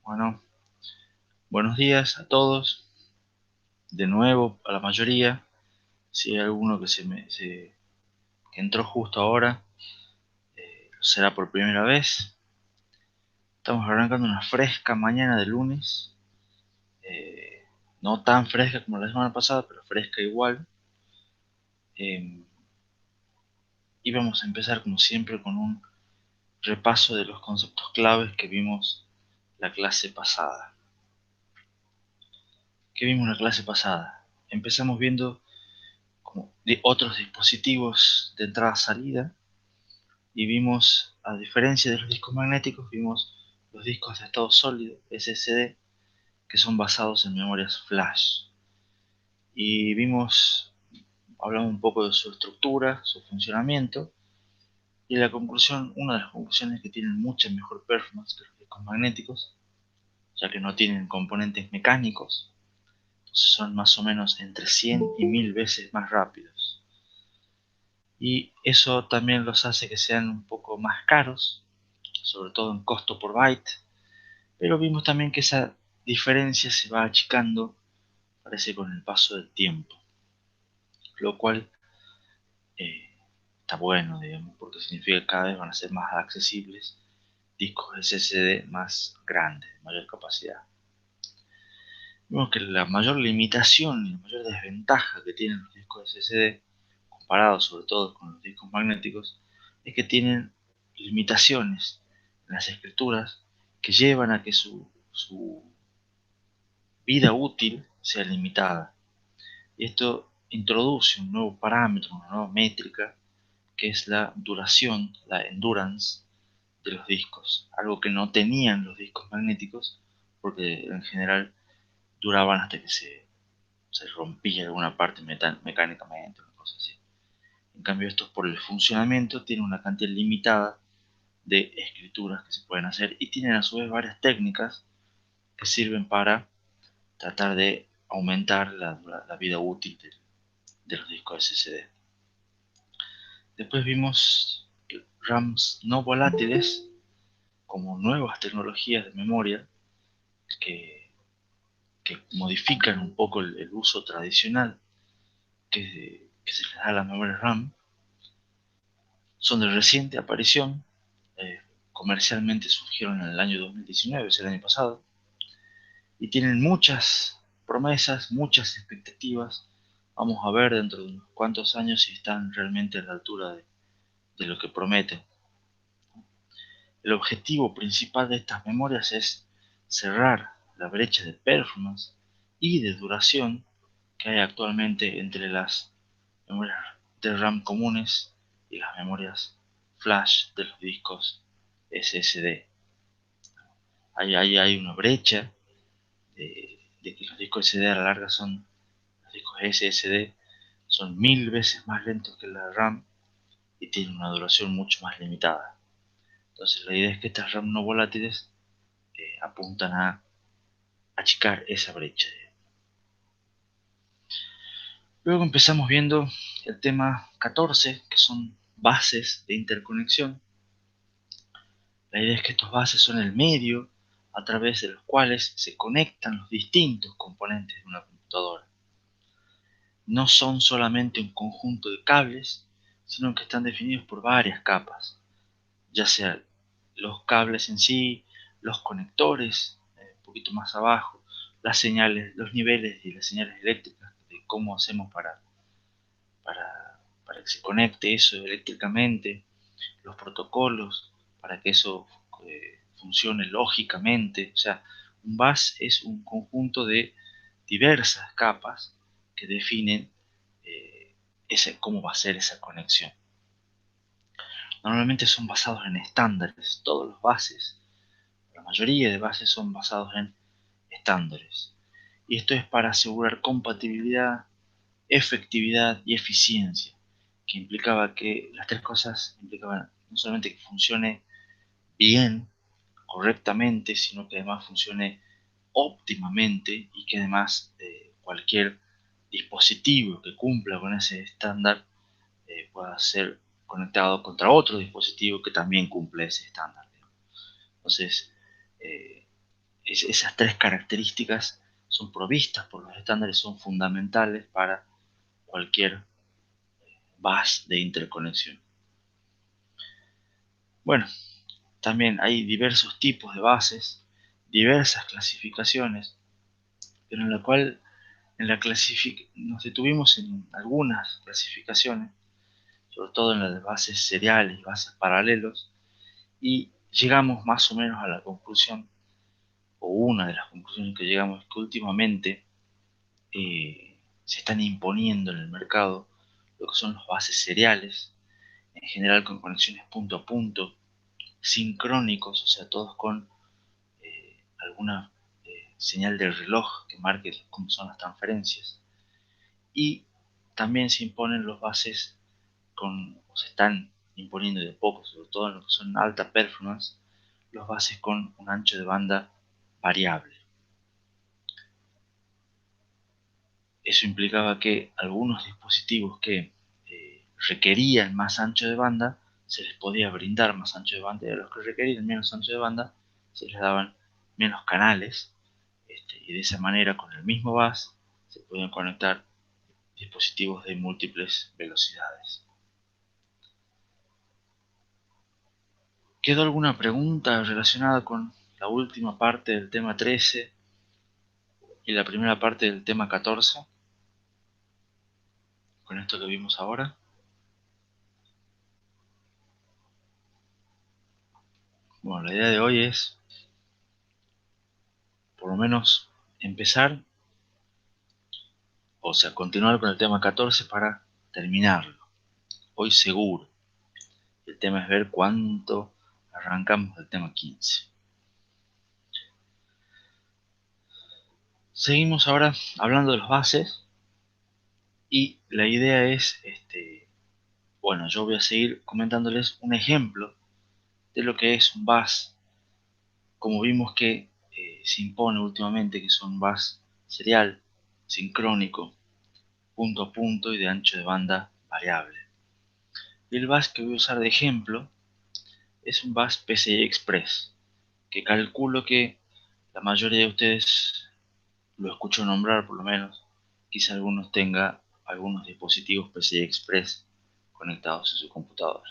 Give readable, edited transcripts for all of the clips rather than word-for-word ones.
Bueno, buenos días a todos. De nuevo, a la mayoría. Si hay alguno que entró justo ahora, será por primera vez. Estamos arrancando una fresca mañana de lunes. eh, no tan fresca como la semana pasada, pero fresca igual. Eh, y vamos a empezar como siempre con un repaso de los conceptos claves que vimos la clase pasada. ¿Qué vimos la clase pasada? Empezamos viendo como de otros dispositivos de entrada-salida y vimos, a diferencia de los discos magnéticos, vimos los discos de estado sólido, SSD, que son basados en memorias flash. Y hablamos un poco de su estructura, su funcionamiento, y una de las conclusiones es que tienen mucha mejor performance que los discos magnéticos, ya que no tienen componentes mecánicos, entonces son más o menos entre 100 y 1000 veces más rápidos. Y eso también los hace que sean un poco más caros, sobre todo en costo por byte, pero vimos también que esa diferencia se va achicando, parece, con el paso del tiempo, lo cual eh, está bueno, digamos, porque significa que cada vez van a ser más accesibles discos SSD más grandes, de mayor capacidad. Vemos que la mayor limitación y la mayor desventaja que tienen los discos SSD, comparados sobre todo con los discos magnéticos, es que tienen limitaciones en las escrituras que llevan a que su vida útil sea limitada. Y esto introduce un nuevo parámetro, una nueva métrica, que es la duración, la endurance de los discos. Algo que no tenían los discos magnéticos, porque en general duraban hasta que se rompía alguna parte mecánicamente, una cosa así. En cambio, estos, por el funcionamiento, tienen una cantidad limitada de escrituras que se pueden hacer y tienen a su vez varias técnicas que sirven para tratar de aumentar la vida útil de los discos SSD. Después vimos RAMs no volátiles como nuevas tecnologías de memoria que, que modifican un poco el uso tradicional que se les da a la memoria RAM. Son de reciente aparición, eh, comercialmente surgieron en el año 2019, es el año pasado, y tienen muchas promesas, muchas expectativas. Vamos a ver dentro de unos cuantos años si están realmente a la altura de lo que prometen. El objetivo principal de estas memorias es cerrar la brecha de performance y de duración que hay actualmente entre las memorias de RAM comunes y las memorias flash de los discos SSD. Hay una brecha de que los discos SSD a la larga los discos SSD son 1000 veces más lentos que la RAM y tienen una duración mucho más limitada. Entonces la idea es que estas RAM no volátiles apuntan a achicar esa brecha. Luego empezamos viendo el tema 14, que son bases de interconexión. La idea es que estos bases son el medio a través de los cuales se conectan los distintos componentes de una computadora. No son solamente un conjunto de cables, sino que están definidos por varias capas, ya sea los cables en sí, los conectores, un poquito más abajo, las señales, los niveles y las señales eléctricas, de cómo hacemos para que se conecte eso eléctricamente, los protocolos, para que eso funcione lógicamente. O sea, un bus es un conjunto de diversas capas que definen cómo va a ser esa conexión. Normalmente son basados en estándares, todos los bases, la mayoría de bases son basados en estándares. Y esto es para asegurar compatibilidad, efectividad y eficiencia, que implicaba que las tres cosas implicaban no solamente que funcione bien, correctamente, sino que además funcione óptimamente y que además cualquier dispositivo que cumpla con ese estándar pueda ser conectado contra otro dispositivo que también cumple ese estándar. Entonces, eh, esas tres características son provistas por los estándares, son fundamentales para cualquier bus de interconexión. Bueno, también hay diversos tipos de bases, diversas clasificaciones, pero nos detuvimos en algunas clasificaciones, sobre todo en las de bases seriales y bases paralelos, y llegamos más o menos a la conclusión, o una de las conclusiones que llegamos, es que últimamente se están imponiendo en el mercado lo que son los bases seriales, en general con conexiones punto a punto, sincrónicos, o sea, todos con alguna señal del reloj que marque cómo son las transferencias. Y también se imponen los bases o se están imponiendo de poco, sobre todo en lo que son alta performance, los bases con un ancho de banda variable. Eso implicaba que algunos dispositivos que requerían más ancho de banda, se les podía brindar más ancho de banda, y a los que requerían menos ancho de banda, se les daban menos canales, y de esa manera, con el mismo bus, se podían conectar dispositivos de múltiples velocidades. ¿Quedó alguna pregunta relacionada con la última parte del tema 13 y la primera parte del tema 14? Con esto que vimos ahora. Bueno, la idea de hoy es, por lo menos, empezar, o sea, continuar con el tema 14 para terminarlo. Hoy seguro. El tema es ver cuánto arrancamos del tema 15. Seguimos ahora hablando de las bases y la idea es, bueno, yo voy a seguir comentándoles un ejemplo de lo que es un bus, como vimos que se impone últimamente, que son bus serial, sincrónico, punto a punto y de ancho de banda variable. Y el bus que voy a usar de ejemplo es un bus PCI Express, que calculo que la mayoría de ustedes lo escucho nombrar, por lo menos. Quizá algunos tenga algunos dispositivos PCI Express conectados en su computadora.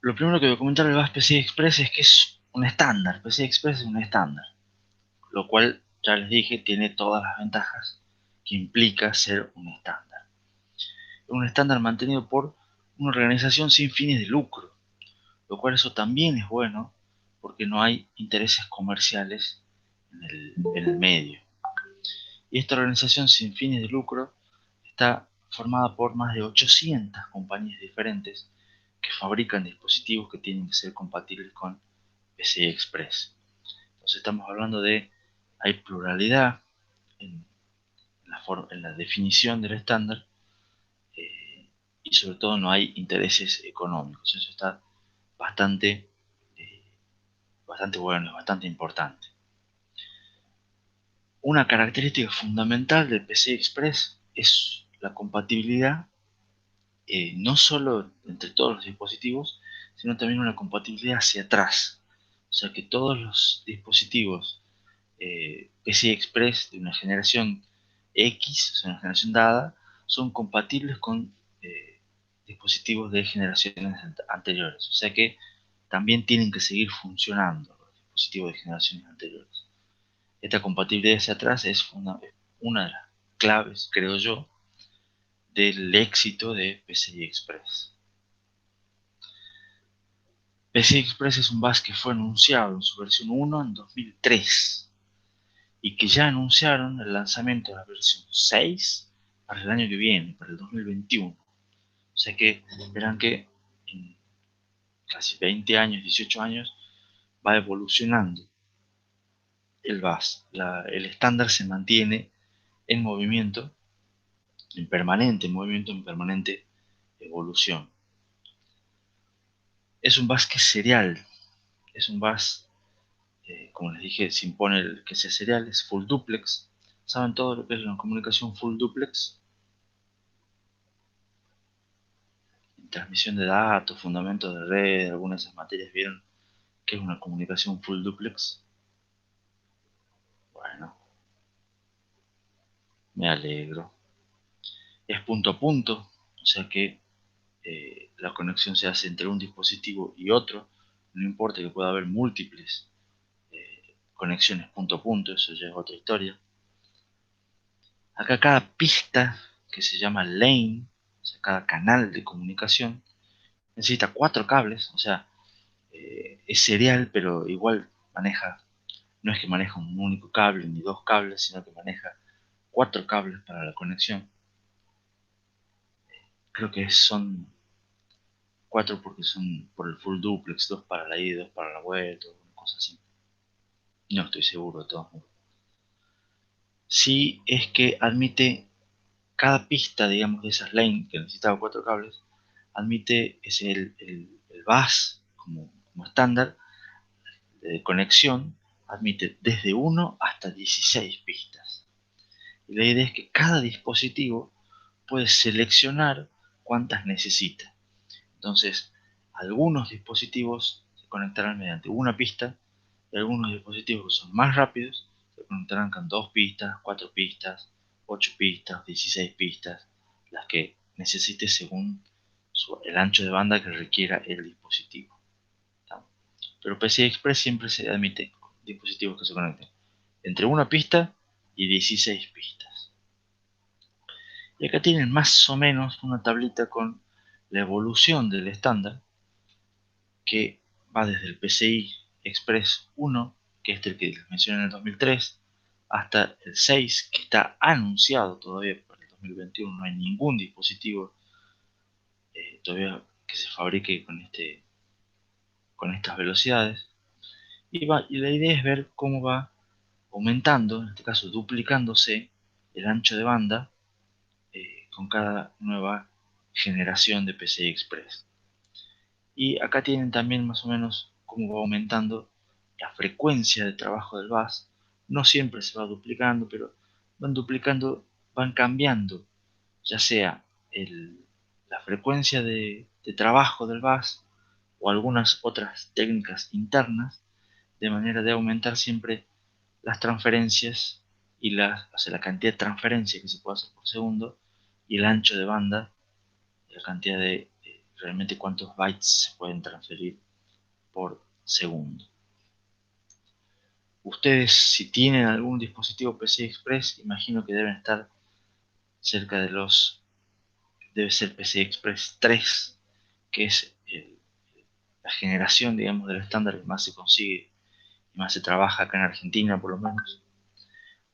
Lo primero que voy a comentar del bus PCI Express es que es un estándar. PCI Express es un estándar, lo cual, ya les dije, tiene todas las ventajas que implica ser un estándar. Es un estándar mantenido por una organización sin fines de lucro, lo cual eso también es bueno porque no hay intereses comerciales en el medio. Y esta organización sin fines de lucro está formada por más de 800 compañías diferentes que fabrican dispositivos que tienen que ser compatibles con PCI Express. Entonces estamos hablando de, hay pluralidad en en la definición del estándar, y sobre todo no hay intereses económicos. Eso está bastante, eh, bastante bueno, es bastante importante. Una característica fundamental del PCI Express es la compatibilidad, no solo entre todos los dispositivos, sino también una compatibilidad hacia atrás. O sea que todos los dispositivos PCI Express de una generación X, o sea, una generación dada, son compatibles con dispositivos de generaciones anteriores. O sea que también tienen que seguir funcionando los dispositivos de generaciones anteriores. Esta compatibilidad hacia atrás es una de las claves, creo yo, del éxito de PCI Express. PCI Express es un bus que fue anunciado en su versión 1 en 2003 y que ya anunciaron el lanzamiento de la versión 6 para el año que viene, para el 2021. O sea que verán que en casi 20 años, 18 años, va evolucionando el bus. El estándar se mantiene en movimiento, en permanente movimiento, en permanente evolución. Es un bus que es serial, es un bus, como les dije, se impone el que sea serial, es full duplex. ¿Saben todo lo que es la comunicación full duplex? Transmisión de datos, fundamentos de red, algunas de esas materias vieron ¿Qué es una comunicación full duplex? Bueno, me alegro. Es punto a punto, o sea que la conexión se hace entre un dispositivo y otro, no importa que pueda haber múltiples conexiones punto a punto, eso ya es otra historia. Acá cada pista, que se llama lane, o sea, cada canal de comunicación, necesita 4 cables, o sea, es serial, pero igual maneja, no es que maneja un único cable ni 2 cables, sino que maneja 4 cables para la conexión. Creo que son 4 porque son por el full duplex, 2 para la ida, 2 para la vuelta, una cosa así. No estoy seguro de todos modos. Sí es que admite cada pista, digamos, de esas lanes que necesitaba 4 cables, admite es el bus como estándar de conexión, admite desde 1 hasta 16 pistas. Y la idea es que cada dispositivo puede seleccionar cuántas necesita. Entonces, algunos dispositivos se conectarán mediante una pista y algunos dispositivos que son más rápidos se conectarán con 2 pistas, 4 pistas, 8 pistas, 16 pistas, las que necesite según el ancho de banda que requiera el dispositivo. ¿Tá? Pero PCI Express siempre se admite dispositivos que se conecten entre una pista y 16 pistas. Y acá tienen más o menos una tablita con la evolución del estándar que va desde el PCI Express 1, que es el que les mencioné en el 2003, hasta el 6, que está anunciado todavía para el 2021. No hay ningún dispositivo todavía que se fabrique con estas velocidades. Y la idea es ver cómo va aumentando, en este caso duplicándose, el ancho de banda con cada nueva generación de PCI Express. Y acá tienen también más o menos cómo va aumentando la frecuencia de trabajo del bus. No siempre se va duplicando, pero van duplicando, van cambiando, ya sea la frecuencia de trabajo del bus o algunas otras técnicas internas, de manera de aumentar siempre las transferencias y o sea, la cantidad de transferencias que se puede hacer por segundo y el ancho de banda, la cantidad de realmente cuántos bytes se pueden transferir por segundo. Ustedes, si tienen algún dispositivo PCI Express, imagino que deben estar cerca de debe ser PCI Express 3, que es la generación, digamos, del estándar que más se consigue y más se trabaja acá en Argentina, por lo menos.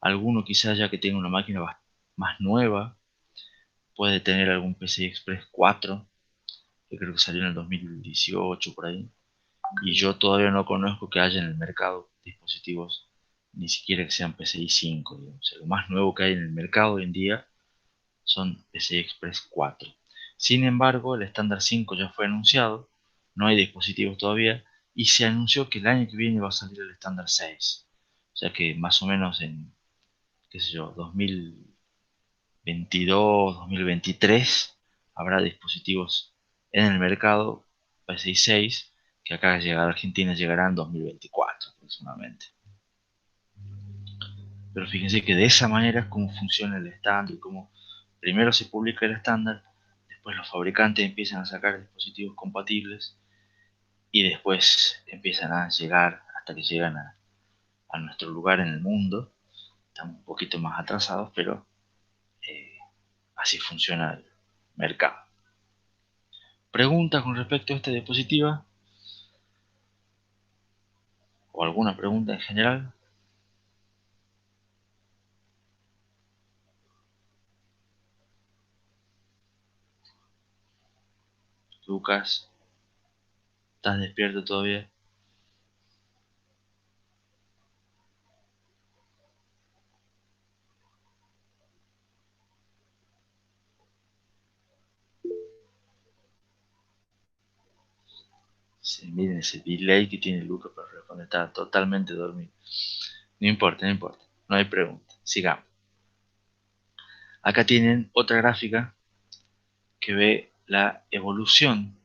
Alguno quizás ya que tenga una máquina más nueva, puede tener algún PCI Express 4, que creo que salió en el 2018 por ahí. Y yo todavía no conozco que haya en el mercado dispositivos ni siquiera que sean PCI 5, digamos. O sea, lo más nuevo que hay en el mercado hoy en día son PCI Express 4. Sin embargo, el estándar 5 ya fue anunciado, no hay dispositivos todavía, y se anunció que el año que viene va a salir el estándar 6. O sea que más o menos en, qué sé yo, 2022, 2023 habrá dispositivos en el mercado PCI 6 que acá llegará a Argentina llegará en 2024 aproximadamente. Pero fíjense que de esa manera es como funciona el estándar y cómo primero se publica el estándar, después los fabricantes empiezan a sacar dispositivos compatibles y después empiezan a llegar hasta que llegan a nuestro lugar en el mundo. Estamos un poquito más atrasados, pero eh, así funciona el mercado. ¿Preguntas con respecto a esta diapositiva? ¿O alguna pregunta en general? Lucas, ¿estás despierto todavía? Sí, miren ese delay que tiene Lucas para responder, está totalmente dormido. No importa, no importa, no hay pregunta. Sigamos. Acá tienen otra gráfica que ve la evolución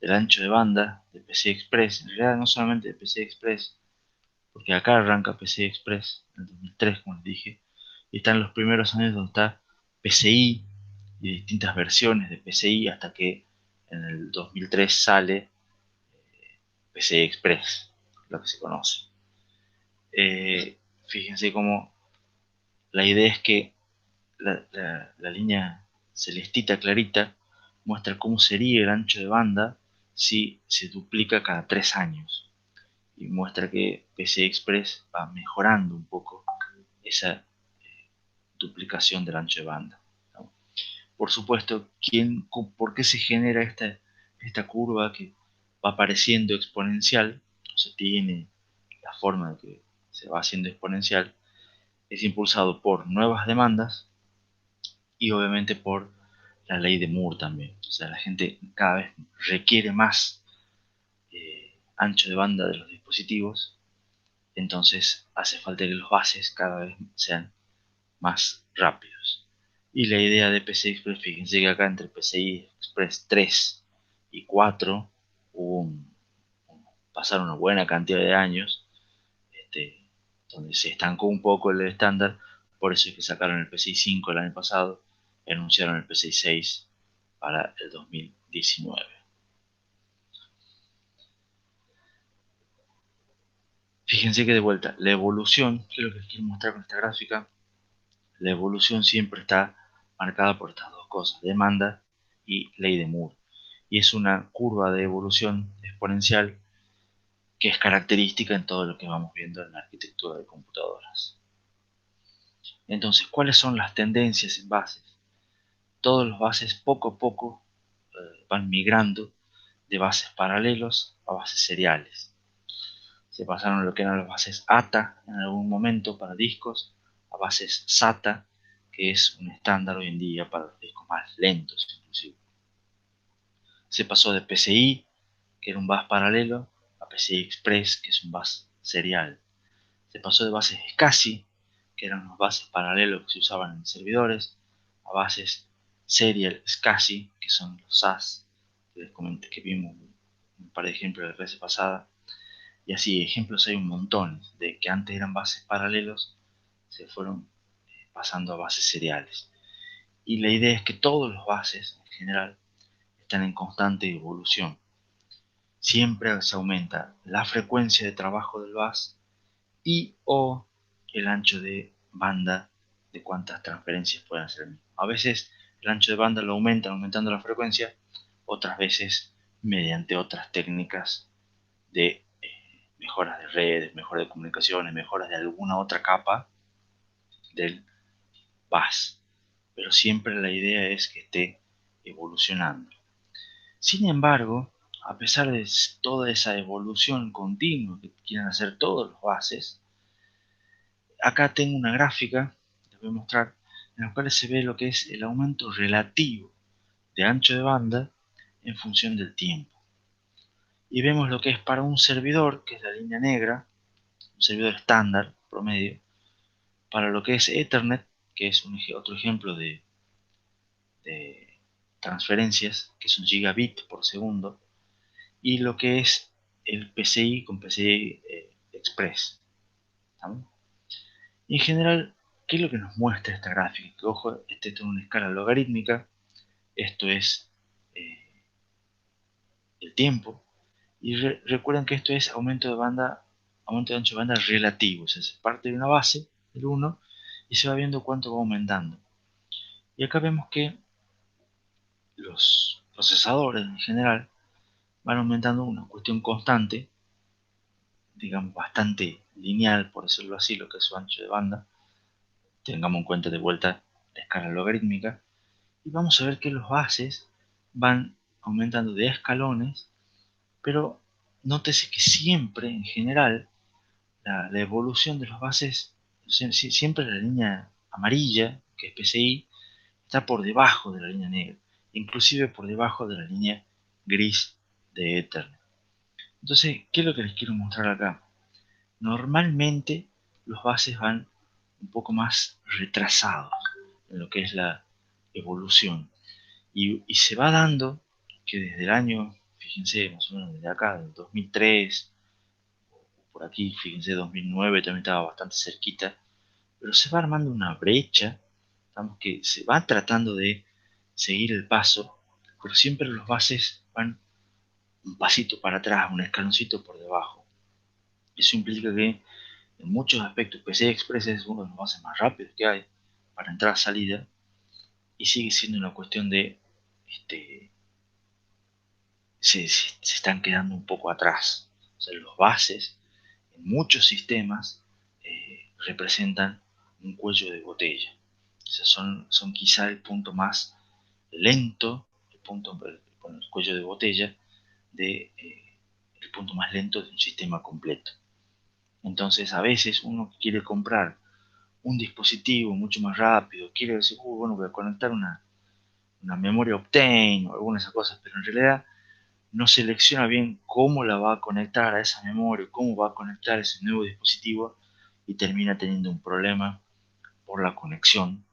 el ancho de banda de PCI Express, en realidad no solamente de PCI Express, porque acá arranca PCI Express en el 2003, como les dije, y están los primeros años donde está PCI y distintas versiones de PCI hasta que en el 2003 sale PCI Express, lo que se conoce. Fíjense cómo la idea es que la línea celestita clarita muestra cómo sería el ancho de banda si se duplica cada 3 años. Y muestra que PCI Express va mejorando un poco esa duplicación del ancho de banda, ¿no? Por supuesto, ¿por qué se genera esta curva que va apareciendo exponencial? O sea, tiene la forma de que se va haciendo exponencial. Es impulsado por nuevas demandas y obviamente por la ley de Moore también. O sea, la gente cada vez requiere más ancho de banda de los dispositivos, entonces hace falta que los bases cada vez sean más rápidos. Y la idea de PCI Express, fíjense que acá entre PCI Express 3 y 4 pasaron una buena cantidad de años, donde se estancó un poco el estándar. Por eso es que sacaron el PCI 5 el año pasado y anunciaron el PCI 6 para el 2019. Fíjense que de vuelta, la evolución, que es lo que les quiero mostrar con esta gráfica, la evolución siempre está marcada por estas dos cosas, demanda y ley de Moore. Y es una curva de evolución exponencial que es característica en todo lo que vamos viendo en la arquitectura de computadoras. Entonces, ¿cuáles son las tendencias en bases? Todos los bases poco a poco van migrando de bases paralelos a bases seriales. Se pasaron a lo que eran las bases ATA en algún momento para discos, a bases SATA, que es un estándar hoy en día para los discos más lentos inclusive. Se pasó de PCI, que era un bus paralelo, a PCI Express, que es un bus serial. Se pasó de bases SCSI, que eran los buses paralelos que se usaban en servidores, a bases serial SCSI, que son los SAS, que les comenté, que vimos un par de ejemplos de la clase pasada. Y así, ejemplos hay un montón, de que antes eran bases paralelos, se fueron pasando a bases seriales. Y la idea es que todos los bases, en general, están en constante evolución. Siempre se aumenta la frecuencia de trabajo del bus y o el ancho de banda de cuántas transferencias pueden hacer. A veces el ancho de banda lo aumentan aumentando la frecuencia, otras veces mediante otras técnicas de mejoras de redes, mejoras de comunicaciones, mejoras de alguna otra capa del bus. Pero siempre la idea es que esté evolucionando. Sin embargo, a pesar de toda esa evolución continua que quieren hacer todos los buses, acá tengo una gráfica, les voy a mostrar, en la cual se ve lo que es el aumento relativo de ancho de banda en función del tiempo. Y vemos lo que es para un servidor, que es la línea negra, un servidor estándar, promedio, para lo que es Ethernet, que es otro ejemplo de transferencias, que es un gigabit por segundo, y lo que es el PCI con PCI Express. ¿Estamos? Y en general, ¿qué es lo que nos muestra esta gráfica? Que, ojo, este es una escala logarítmica, esto es el tiempo, y recuerden que esto es aumento de ancho de banda relativo, o sea, se parte de una base, el 1, y se va viendo cuánto va aumentando. Y acá vemos que los procesadores en general van aumentando una cuestión constante, digamos bastante lineal, por decirlo así, lo que es su ancho de banda. Tengamos en cuenta de vuelta la escala logarítmica, y vamos a ver que los bases van aumentando de escalones, pero nótese que siempre, en general, la evolución de los bases, siempre la línea amarilla, que es PCI, está por debajo de la línea negra, inclusive por debajo de la línea gris de Ethernet. Entonces, ¿qué es lo que les quiero mostrar acá? Normalmente los bases van un poco más retrasados en lo que es la evolución. Y se va dando que desde el año fíjense, más o menos desde acá, del 2003, por aquí, fíjense, 2009 también estaba bastante cerquita, pero se va armando una brecha, digamos que se va tratando de seguir el paso, pero siempre los bases van un pasito para atrás, un escaloncito por debajo. Eso implica que en muchos aspectos PCI Express es uno de los bases más rápidos que hay para entrada-salida y sigue siendo una cuestión de se están quedando un poco atrás. O sea, los bases en muchos sistemas representan un cuello de botella. O sea, son quizá el punto más lento, el cuello de botella, el punto más lento de un sistema completo. Entonces, a veces uno quiere comprar un dispositivo mucho más rápido, quiere decir, bueno, voy a conectar una memoria Optane o alguna de esas cosas, pero en realidad no selecciona bien cómo la va a conectar a esa memoria, cómo va a conectar ese nuevo dispositivo y termina teniendo un problema por la conexión.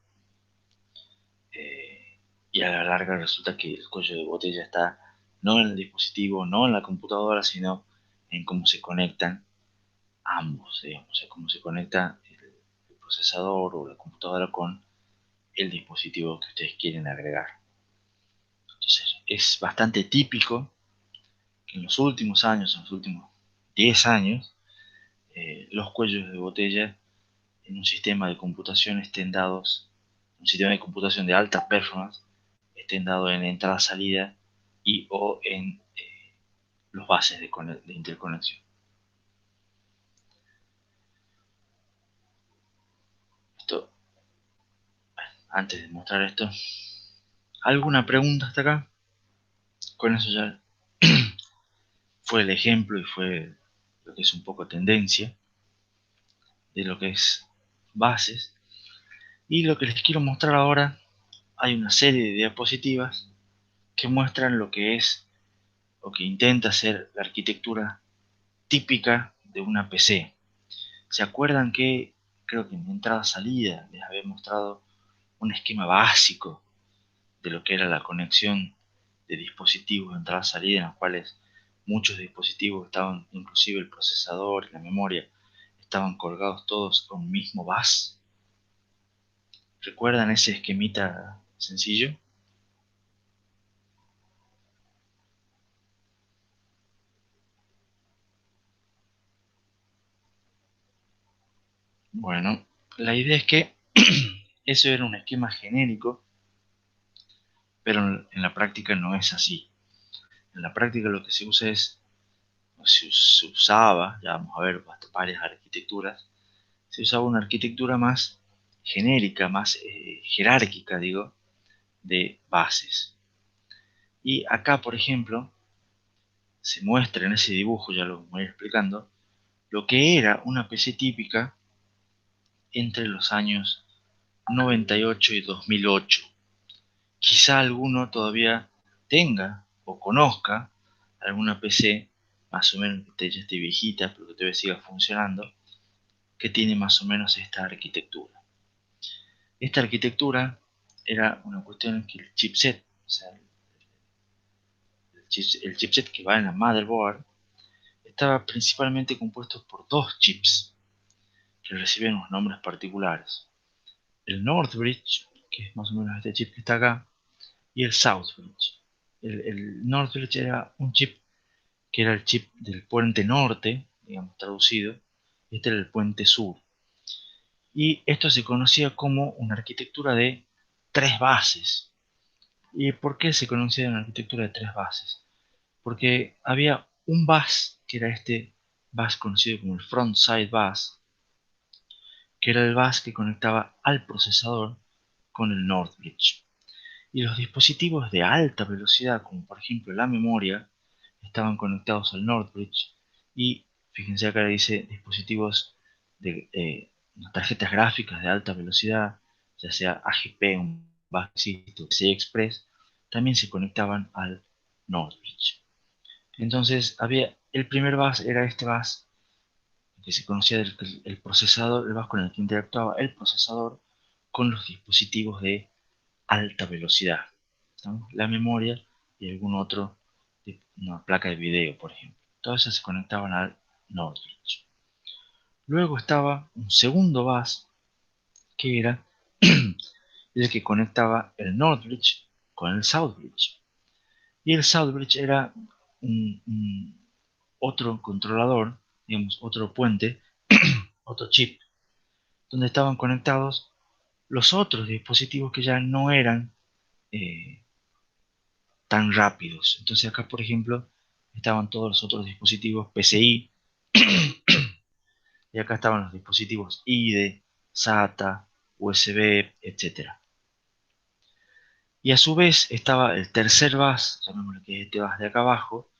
Y a la larga resulta que el cuello de botella está no en el dispositivo, no en la computadora, sino en cómo se conectan ambos, digamos, o sea, cómo se conecta el procesador o la computadora con el dispositivo que ustedes quieren agregar. Entonces, es bastante típico que en los últimos años, en los últimos 10 años, los cuellos de botella en un sistema de computación estén dados, un sistema de computación de alta performance, estén dados en entrada-salida y o en los bases de interconexión. Esto, antes de mostrar esto, ¿alguna pregunta hasta acá? Con eso ya fue el ejemplo y fue lo que es un poco tendencia de lo que es bases. Y lo que les quiero mostrar ahora, hay una serie de diapositivas que muestran lo que es o que intenta ser la arquitectura típica de una PC. ¿Se acuerdan que creo que en entrada-salida les había mostrado un esquema básico de lo que era la conexión de dispositivos de entrada-salida, en los cuales muchos dispositivos estaban, inclusive el procesador y la memoria, estaban colgados todos con un mismo bus? ¿Recuerdan ese esquemita sencillo? Bueno, la idea es que eso era un esquema genérico, pero en la práctica no es así. En la práctica lo que se usa es, o se usaba, ya vamos a ver varias arquitecturas, se usaba una arquitectura más genérica, más jerárquica, digo, de bases. Y acá, por ejemplo, se muestra en ese dibujo, ya lo voy explicando, lo que era una PC típica entre los años 98 y 2008. Quizá alguno todavía tenga o conozca alguna PC más o menos que ya esté viejita, pero que todavía siga funcionando, que tiene más o menos esta arquitectura. Esta arquitectura era una cuestión en que el chipset, o sea, el chipset que va en la motherboard, estaba principalmente compuesto por dos chips que recibían unos nombres particulares. El Northbridge, que es más o menos este chip que está acá, y el Southbridge. El Northbridge era un chip que era el chip del puente norte, digamos traducido, este era el puente sur. Y esto se conocía como una arquitectura de tres bases. ¿Y por qué se conocía una arquitectura de tres bases? Porque había un bus, que era este bus conocido como el frontside bus, que era el bus que conectaba al procesador con el Northbridge. Y los dispositivos de alta velocidad, como por ejemplo la memoria, estaban conectados al Northbridge. Y fíjense acá dice dispositivos de tarjetas gráficas de alta velocidad, ya sea AGP, un básico PCI Express, también se conectaban al Northbridge. Entonces había el primer bus era este bus que se conocía el procesador, el bus con el que interactuaba el procesador con los dispositivos de alta velocidad, ¿no? La memoria y algún otro una placa de video, por ejemplo. Todas esas se conectaban al Northbridge. Luego estaba un segundo bus que era el que conectaba el Northbridge con el Southbridge. Y el Southbridge era otro controlador, digamos, otro puente, otro chip, donde estaban conectados los otros dispositivos que ya no eran eh, tan rápidos. Entonces acá, por ejemplo, estaban todos los otros dispositivos PCI, y acá estaban los dispositivos IDE, SATA, USB, etc. Y a su vez estaba el tercer bus, llamémoslo que es este bus de acá abajo,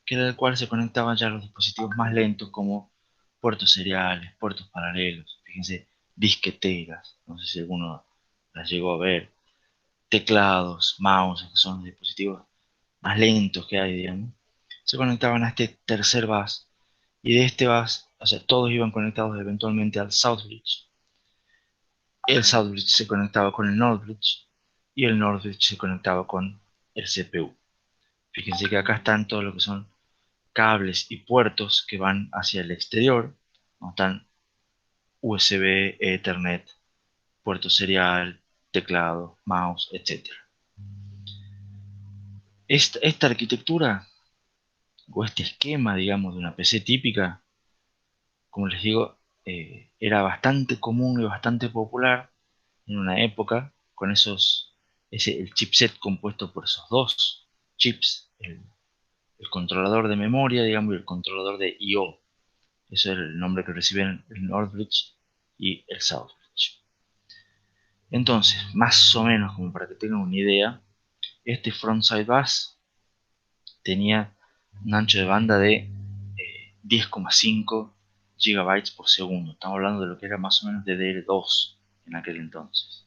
que era el cual se conectaban ya los dispositivos más lentos como puertos seriales, puertos paralelos, fíjense, disqueteras, no sé si alguno las llegó a ver, teclados, mouse, que son los dispositivos más lentos que hay, digamos, se conectaban a este tercer bus, y de este bus, o sea, todos iban conectados eventualmente al Southbridge. El Southbridge se conectaba con el Northbridge, y el Northbridge se conectaba con el CPU. Fíjense que acá están todo lo que son cables y puertos que van hacia el exterior, ¿no? Están USB, Ethernet, puerto serial, teclado, mouse, etc. Esta arquitectura o este esquema, digamos, de una PC típica, como les digo, era bastante común y bastante popular en una época con el chipset compuesto por esos dos chips, el controlador de memoria, digamos, y el controlador de I/O. Ese es el nombre que reciben el Northbridge y el Southbridge. Entonces, más o menos como para que tengan una idea, este frontside bus tenía un ancho de banda de 10,5 GB por segundo. Estamos hablando de lo que era más o menos DDR2 en aquel entonces.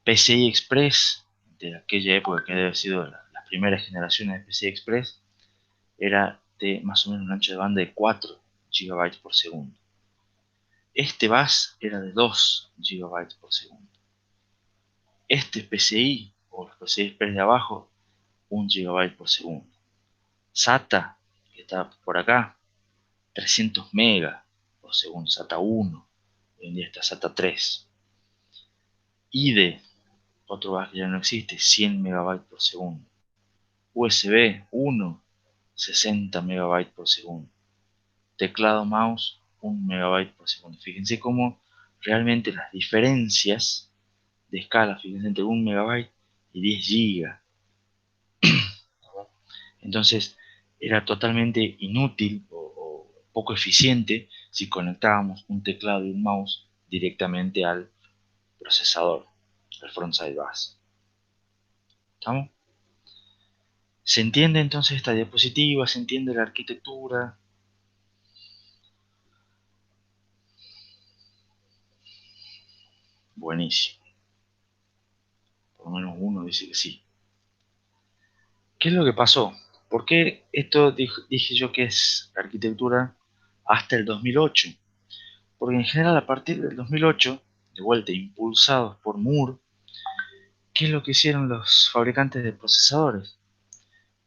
PCI Express, de aquella época que debe haber sido las primeras generaciones de PCI Express, era de más o menos un ancho de banda de 4 GB por segundo. Este bus era de 2 GB por segundo. Este PCI, o los PCI Express de abajo, 1 GB por segundo. SATA, que está por acá, 300 megas por segundo, SATA 1. Hoy en día está SATA 3. IDE, otro bus que ya no existe, 100 MB por segundo. USB 1, 60 MB por segundo. Teclado mouse, 1 MB por segundo. Fíjense cómo realmente las diferencias de escala, fíjense, entre 1 MB y 10 GB. Entonces era totalmente inútil o poco eficiente si conectábamos un teclado y un mouse directamente al procesador, al frontside bus. ¿Estamos? ¿Se entiende entonces esta diapositiva? ¿Se entiende la arquitectura? Buenísimo. Por lo menos uno dice que sí. ¿Qué es lo que pasó? ¿Por qué esto dije yo que es arquitectura hasta el 2008? Porque en general a partir del 2008, de vuelta impulsados por Moore, ¿qué es lo que hicieron los fabricantes de procesadores?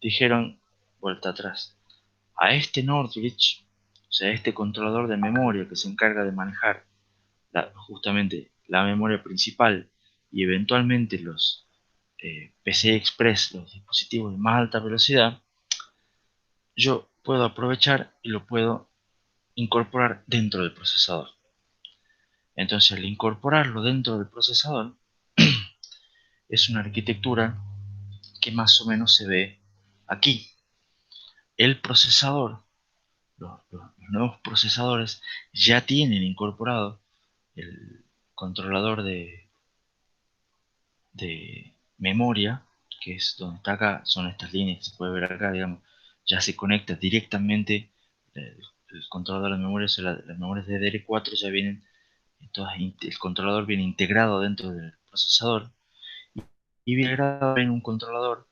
Dijeron, vuelta atrás, a este Northbridge, o sea, este controlador de memoria que se encarga de manejar justamente la memoria principal y eventualmente los PCI Express, los dispositivos de más alta velocidad, yo puedo aprovechar y lo puedo incorporar dentro del procesador. Entonces, al incorporarlo dentro del procesador, es una arquitectura que más o menos se ve aquí. El procesador, los nuevos procesadores ya tienen incorporado el controlador de memoria, que es donde está acá, son estas líneas que se puede ver acá, digamos, ya se conecta directamente el controlador de memoria, o sea, las memorias de DDR4 ya vienen, todas, el controlador viene integrado dentro del procesador y viene integrado en un controlador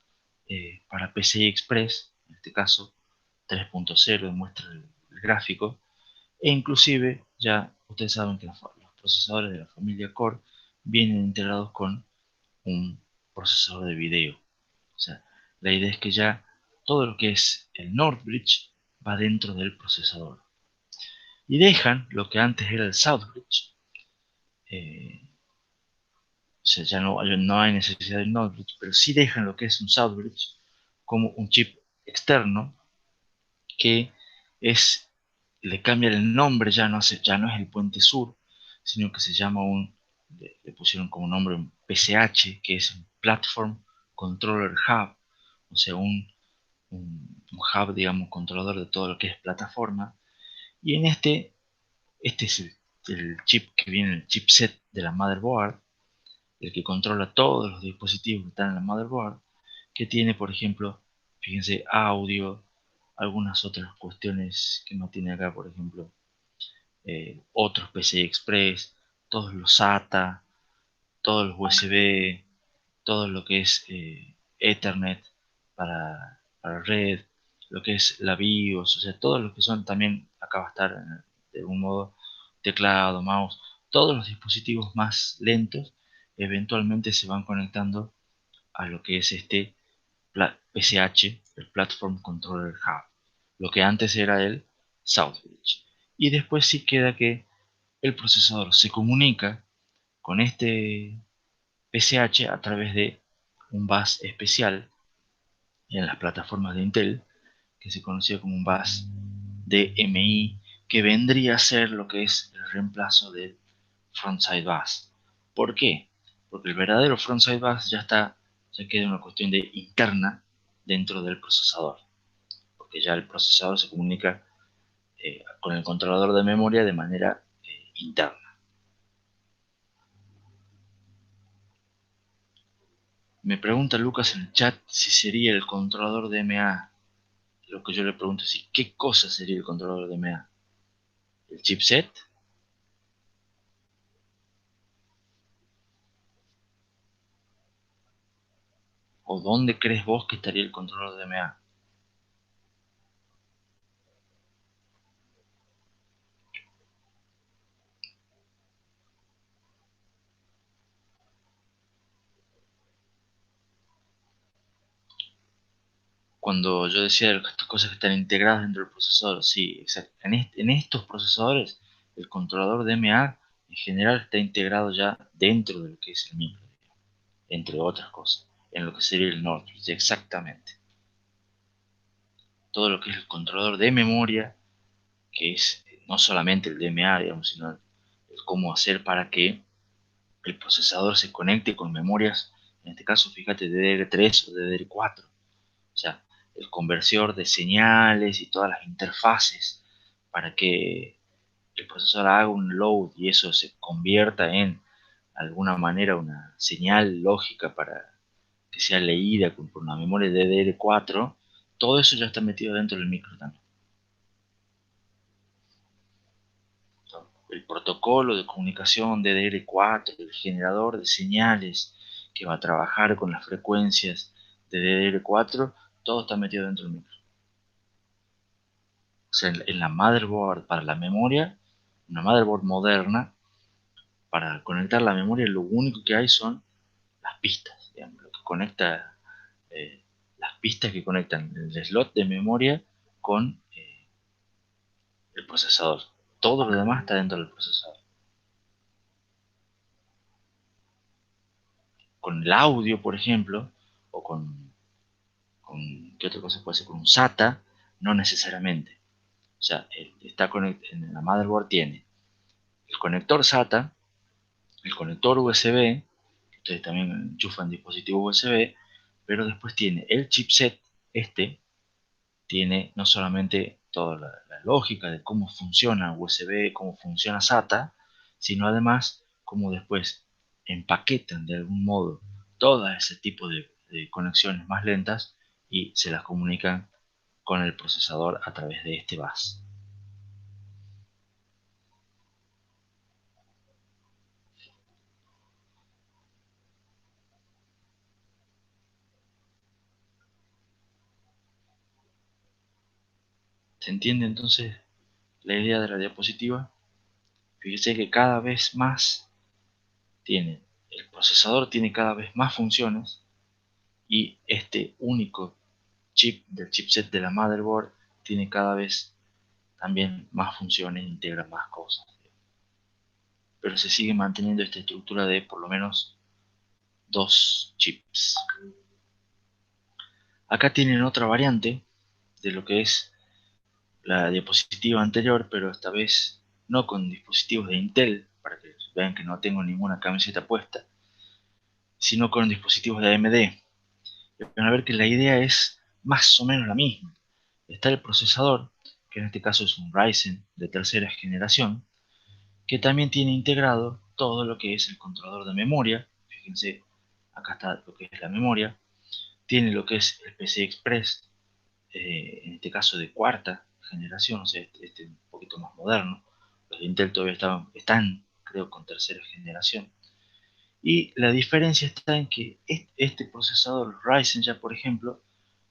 para PCI Express, en este caso 3.0, muestra el gráfico, e inclusive ya ustedes saben que los procesadores de la familia Core vienen integrados con un procesador de video. O sea, La idea es que ya todo lo que es el NOR bridge va dentro del procesador. Y dejan lo que antes era el South bridge. O sea, ya no hay necesidad de un NOR bridge, pero sí dejan lo que es un South bridge como un chip externo que es, le cambian el nombre, ya no es el puente sur, sino que se llama le pusieron como nombre un PCH, que es un Platform Controller Hub, o sea, un hub, digamos, controlador de todo lo que es plataforma. Y en este es el chip que viene, el chipset de la motherboard, el que controla todos los dispositivos que están en la motherboard, que tiene, por ejemplo, fíjense, audio, algunas otras cuestiones que no tiene acá, por ejemplo, otros PCI Express, todos los SATA, todos los USB, todo lo que es Ethernet para red, lo que es la BIOS, o sea, todos los que son también, acá va a estar de algún modo teclado, mouse, todos los dispositivos más lentos eventualmente se van conectando a lo que es este PCH, el Platform Controller Hub, lo que antes era el Southbridge. Y después sí queda que el procesador se comunica con este PCH a través de un bus especial en las plataformas de Intel, que se conocía como un bus DMI, que vendría a ser lo que es el reemplazo del frontside bus. ¿Por qué? Porque el verdadero frontside bus ya queda una cuestión de interna dentro del procesador, porque ya el procesador se comunica con el controlador de memoria de manera interna. Me pregunta Lucas en el chat si sería el controlador de MA. Lo que yo le pregunto es ¿qué cosa sería el controlador de MA? ¿El chipset? ¿O dónde crees vos que estaría el controlador de MA? Cuando yo decía de estas cosas que están integradas dentro del procesador, sí, exacto. En estos procesadores, el controlador de MA en general está integrado ya dentro de lo que es el micro, entre otras cosas, en lo que sería el Northbridge, exactamente. Todo lo que es el controlador de memoria, que es no solamente el DMA, digamos, sino el cómo hacer para que el procesador se conecte con memorias, en este caso, fíjate, DDR3 o DDR4. O sea, el conversor de señales y todas las interfaces para que el procesador haga un load y eso se convierta en alguna manera una señal lógica para que sea leída por una memoria DDR4, todo eso ya está metido dentro del micro también. El protocolo de comunicación DDR4, el generador de señales que va a trabajar con las frecuencias de DDR4, todo está metido dentro del micro. O sea, en la motherboard para la memoria, una motherboard moderna, para conectar la memoria, lo único que hay son las pistas, digamos, lo que conecta, las pistas que conectan el slot de memoria con el procesador. Todo lo demás está dentro del procesador. Con el audio, por ejemplo, o ¿qué otra cosa puede ser? Con un SATA, no necesariamente. O sea, en la motherboard tiene el conector SATA, el conector USB, ustedes también enchufan dispositivos USB, pero después tiene el chipset, tiene no solamente toda la lógica de cómo funciona USB, cómo funciona SATA, sino además cómo después empaquetan de algún modo todo ese tipo de conexiones más lentas y se las comunican con el procesador a través de este bus. ¿Se entiende entonces la idea de la diapositiva? Fíjese que cada vez más el procesador tiene cada vez más funciones y este único chip del chipset de la motherboard tiene cada vez también más funciones, integra más cosas, pero se sigue manteniendo esta estructura de por lo menos dos chips. Acá tienen otra variante de lo que es la diapositiva anterior, pero esta vez no con dispositivos de Intel, para que vean que no tengo ninguna camiseta puesta, sino con dispositivos de AMD. Van a ver que la idea es más o menos la misma. Está el procesador, que en este caso es un Ryzen de tercera generación, que también tiene integrado todo lo que es el controlador de memoria. Fíjense, acá está lo que es la memoria. Tiene lo que es el PCI Express, en este caso de cuarta generación, o sea, este un poquito más moderno. Los de Intel todavía están, creo, con tercera generación. Y la diferencia está en que este procesador Ryzen ya, por ejemplo,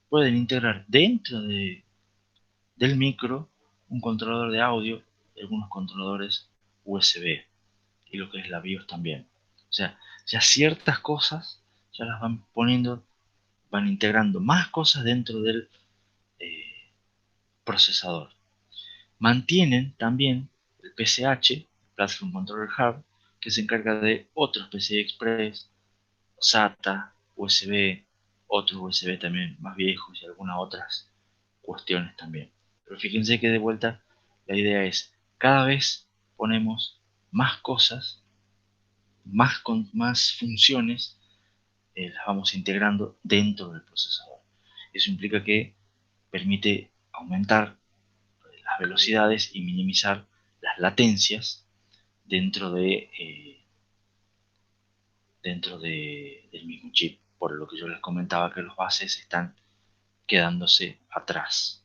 pueden integrar dentro del micro un controlador de audio y algunos controladores USB y lo que es la BIOS también. O sea, ya ciertas cosas ya las van poniendo, van integrando más cosas dentro del eh, procesador. Mantienen también el PCH, Platform Controller Hub, que se encarga de otros PCI Express, SATA, USB, otros USB también más viejos y algunas otras cuestiones también. Pero fíjense que de vuelta la idea es cada vez ponemos más cosas, más funciones, las vamos integrando dentro del procesador. Eso implica que permite aumentar las velocidades y minimizar las latencias dentro del mismo chip, por lo que yo les comentaba que los bases están quedándose atrás.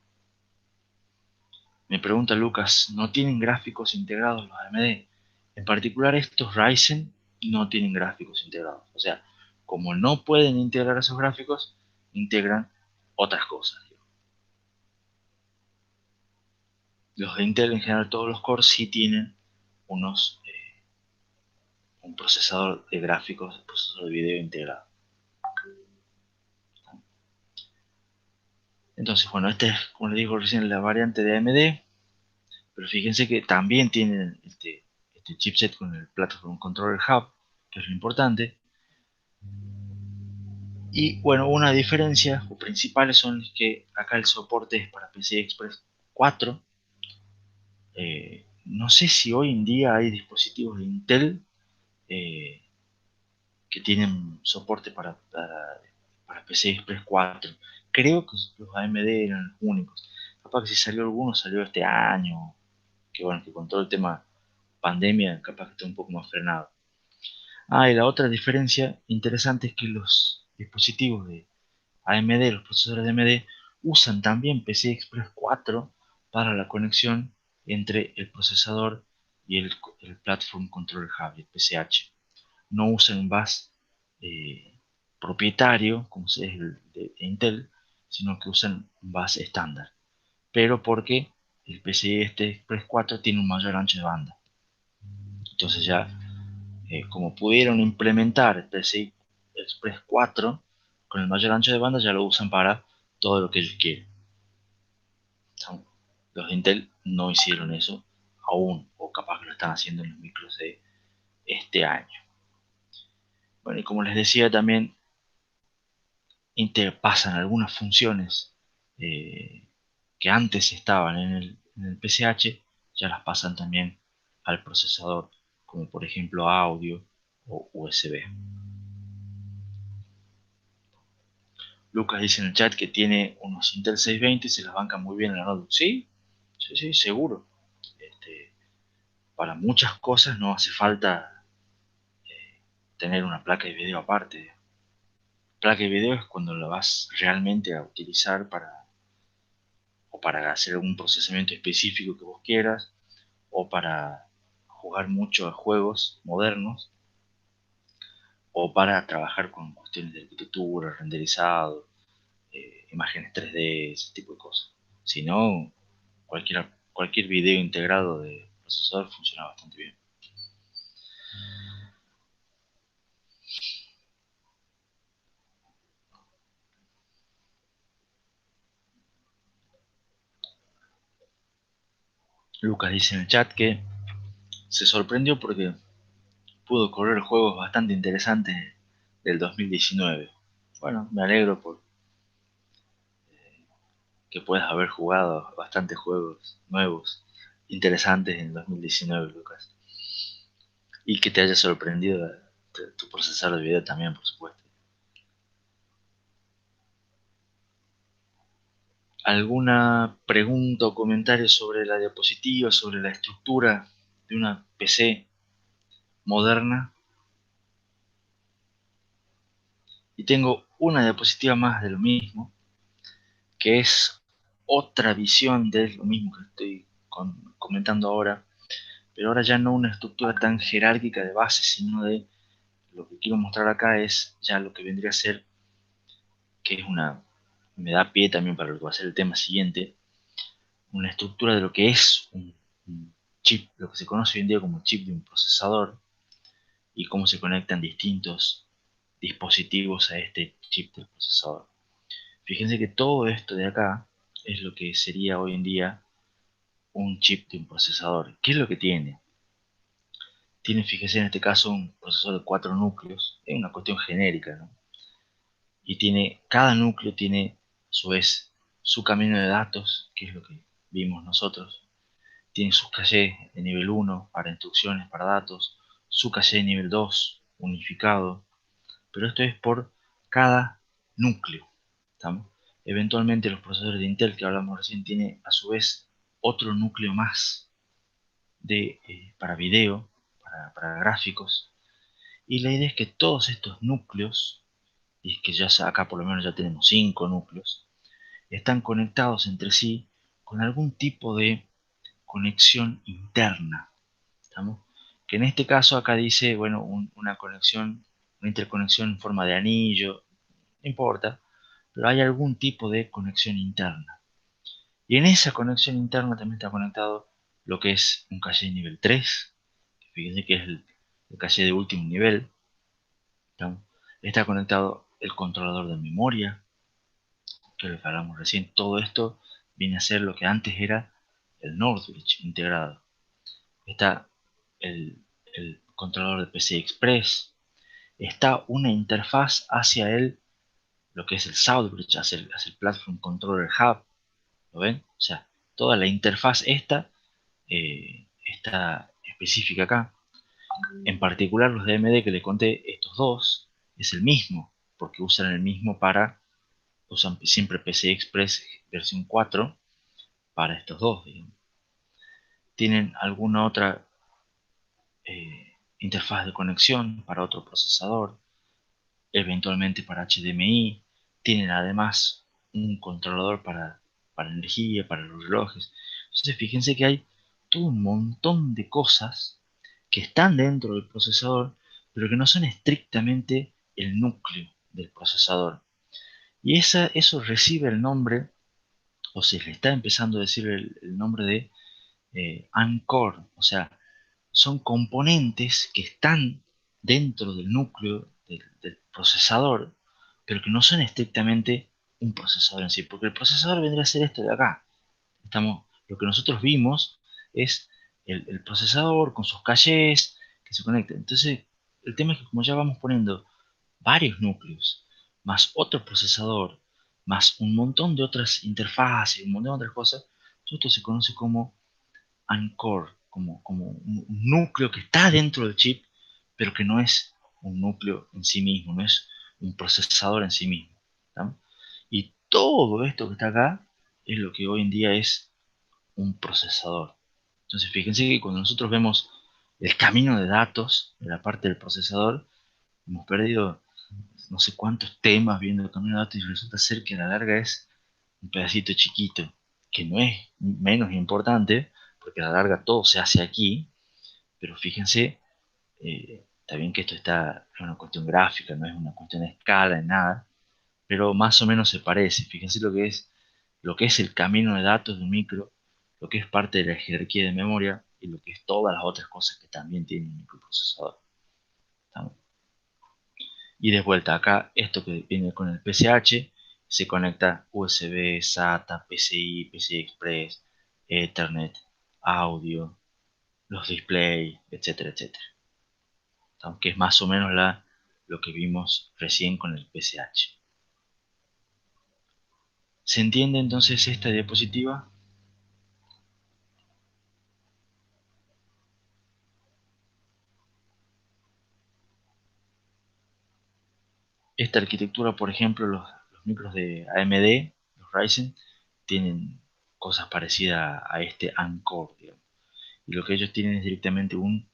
Me pregunta Lucas, ¿no tienen gráficos integrados los AMD? En particular estos Ryzen no tienen gráficos integrados. O sea, como no pueden integrar esos gráficos, integran otras cosas. Los de Intel en general, todos los cores sí tienen un procesador de gráficos, un procesador de video integrado. Entonces, bueno, esta es, como les digo recién, la variante de AMD, pero fíjense que también tienen este chipset con el Platform Controller Hub, que es lo importante. Y bueno, una diferencia o principales son que acá el soporte es para PCI Express 4. No sé si hoy en día hay dispositivos de Intel eh, que tienen soporte para PCI Express 4. Creo que los AMD eran los únicos. Capaz que si salió alguno, salió este año. Que bueno, que con todo el tema pandemia, capaz que está un poco más frenado. Ah, y la otra diferencia interesante es que los dispositivos de AMD, los procesadores de AMD, usan también PCI Express 4 para la conexión entre el procesador y el Platform Controller Hub, el PCH. No usan un bus propietario, como es el de Intel, sino que usan un bus estándar. Pero porque el PCI Express 4 tiene un mayor ancho de banda. Entonces ya, como pudieron implementar el PCI Express 4 con el mayor ancho de banda, ya lo usan para todo lo que ellos quieren. Los de Intel no hicieron eso aún, o capaz que lo están haciendo en los micros de este año. Bueno, y como les decía también, pasan algunas funciones eh, que antes estaban en el PCH, ya las pasan también al procesador, como por ejemplo audio o USB. Lucas dice en el chat que tiene unos Intel 620 y se las banca muy bien en la notebook. Sí, sí, sí, seguro. Este, para muchas cosas no hace falta tener una placa de video aparte. Placa de video es cuando la vas realmente a utilizar para hacer algún procesamiento específico que vos quieras, o para jugar mucho a juegos modernos, o para trabajar con cuestiones de arquitectura, renderizado, imágenes 3D, ese tipo de cosas. Si no, cualquier video integrado de procesador funciona bastante bien. Lucas dice en el chat que se sorprendió porque pudo correr juegos bastante interesantes del 2019. Bueno, me alegro por que puedas haber jugado bastantes juegos nuevos, interesantes en 2019, Lucas. Y que te haya sorprendido tu procesador de video también, por supuesto. ¿Alguna pregunta o comentario sobre la diapositiva, sobre la estructura de una PC moderna? Y tengo una diapositiva más de lo mismo, que es otra visión de lo mismo que estoy comentando ahora, pero ahora ya no una estructura tan jerárquica de base, sino de lo que quiero mostrar acá es ya lo que vendría a ser, que es me da pie también para lo que va a ser el tema siguiente, una estructura de lo que es un chip, lo que se conoce hoy en día como chip de un procesador, y cómo se conectan distintos dispositivos a este chip del procesador. Fíjense que todo esto de acá es lo que sería hoy en día un chip de un procesador. ¿Qué es lo que tiene? Tiene, fíjense en este caso, un procesador de 4 núcleos, es una cuestión genérica, ¿no? Y cada núcleo tiene a su vez su camino de datos, que es lo que vimos nosotros. Tiene sus cachés de nivel 1 para instrucciones, para datos, su caché de nivel 2 unificado, pero esto es por cada núcleo. ¿Estamos? Eventualmente los procesadores de Intel que hablamos recién tienen a su vez otro núcleo más para video, para gráficos, y la idea es que todos estos núcleos, y es que ya acá por lo menos ya tenemos 5 núcleos, están conectados entre sí con algún tipo de conexión interna. ¿Estamos? Que en este caso acá dice, bueno, una conexión, una interconexión en forma de anillo, no importa, pero hay algún tipo de conexión interna. Y en esa conexión interna también está conectado lo que es un caché de nivel 3, que fíjense que es el caché de último nivel. ¿Estamos? Está conectado el controlador de memoria, que es lo que hablamos recién. Todo esto viene a ser lo que antes era el NOR Bridge integrado. Está el controlador de PCI Express. Está una interfaz hacia lo que es el Southbridge, hacia el Platform Controller Hub. ¿Lo ven? O sea, toda la interfaz está específica acá. En particular los de AMD que le conté, estos dos, es el mismo, porque usan el mismo usan siempre PCI Express versión 4 para estos dos, digamos. Tienen alguna otra interfaz de conexión para otro procesador, eventualmente para HDMI. Tienen además un controlador para energía, para los relojes. Entonces fíjense que hay todo un montón de cosas que están dentro del procesador, pero que no son estrictamente el núcleo del procesador. Y eso recibe el nombre, o se le está empezando a decir el nombre de Ancore, o sea, son componentes que están dentro del núcleo del procesador, pero que no son estrictamente un procesador en sí, porque el procesador vendría a ser esto de acá. Lo que nosotros vimos es el procesador con sus cachés que se conectan. Entonces, el tema es que como ya vamos poniendo varios núcleos, más otro procesador, más un montón de otras interfaces, un montón de otras cosas, todo esto se conoce como Ancore, como un núcleo que está dentro del chip, pero que no es un núcleo en sí mismo, no es un procesador en sí mismo. ¿Tá? Y todo esto que está acá es lo que hoy en día es un procesador. Entonces fíjense que cuando nosotros vemos el camino de datos de la parte del procesador, hemos perdido no sé cuántos temas viendo el camino de datos y resulta ser que a la larga es un pedacito chiquito, que no es menos importante, porque a la larga todo se hace aquí, pero fíjense, está bien que esto es una cuestión gráfica, no es una cuestión de escala, ni nada, pero más o menos se parece. Fíjense lo que es el camino de datos de un micro, lo que es parte de la jerarquía de memoria y lo que es todas las otras cosas que también tiene un microprocesador. ¿Estamos? Y de vuelta acá, esto que viene con el PCH, se conecta USB, SATA, PCI, PCI Express, Ethernet, audio, los displays, etcétera, etcétera. Aunque es más o menos lo que vimos recién con el PCH. ¿Se entiende entonces esta diapositiva? Esta arquitectura, por ejemplo, los micros de AMD, los Ryzen, tienen cosas parecidas a este Ancore, digamos. Y lo que ellos tienen es directamente un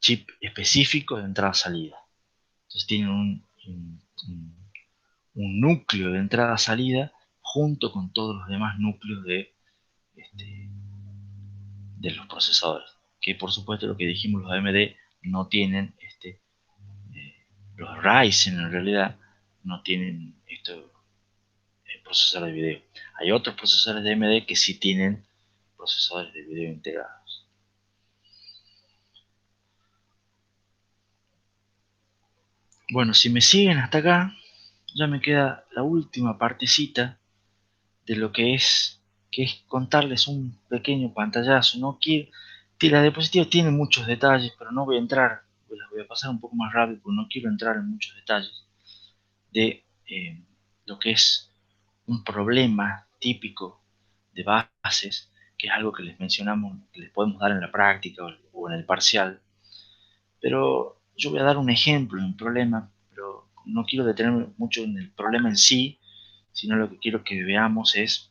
chip específico de entrada-salida. Entonces tienen un núcleo de entrada-salida junto con todos los demás núcleos este, de los procesadores. Que por supuesto lo que dijimos los AMD no tienen los Ryzen en realidad no tienen procesadores de video. Hay otros procesadores de AMD que sí tienen procesadores de video integrados. Bueno, si me siguen hasta acá, ya me queda la última partecita de lo que es contarles un pequeño pantallazo. No quiero, la diapositiva tiene muchos detalles, pero no voy a entrar, las voy a pasar un poco más rápido porque no quiero entrar en muchos detalles de lo que es un problema típico de bases, que es algo que les mencionamos, que les podemos dar en la práctica o en el parcial. Pero yo voy a dar un ejemplo de un problema, pero no quiero detenerme mucho en el problema en sí, sino lo que quiero que veamos es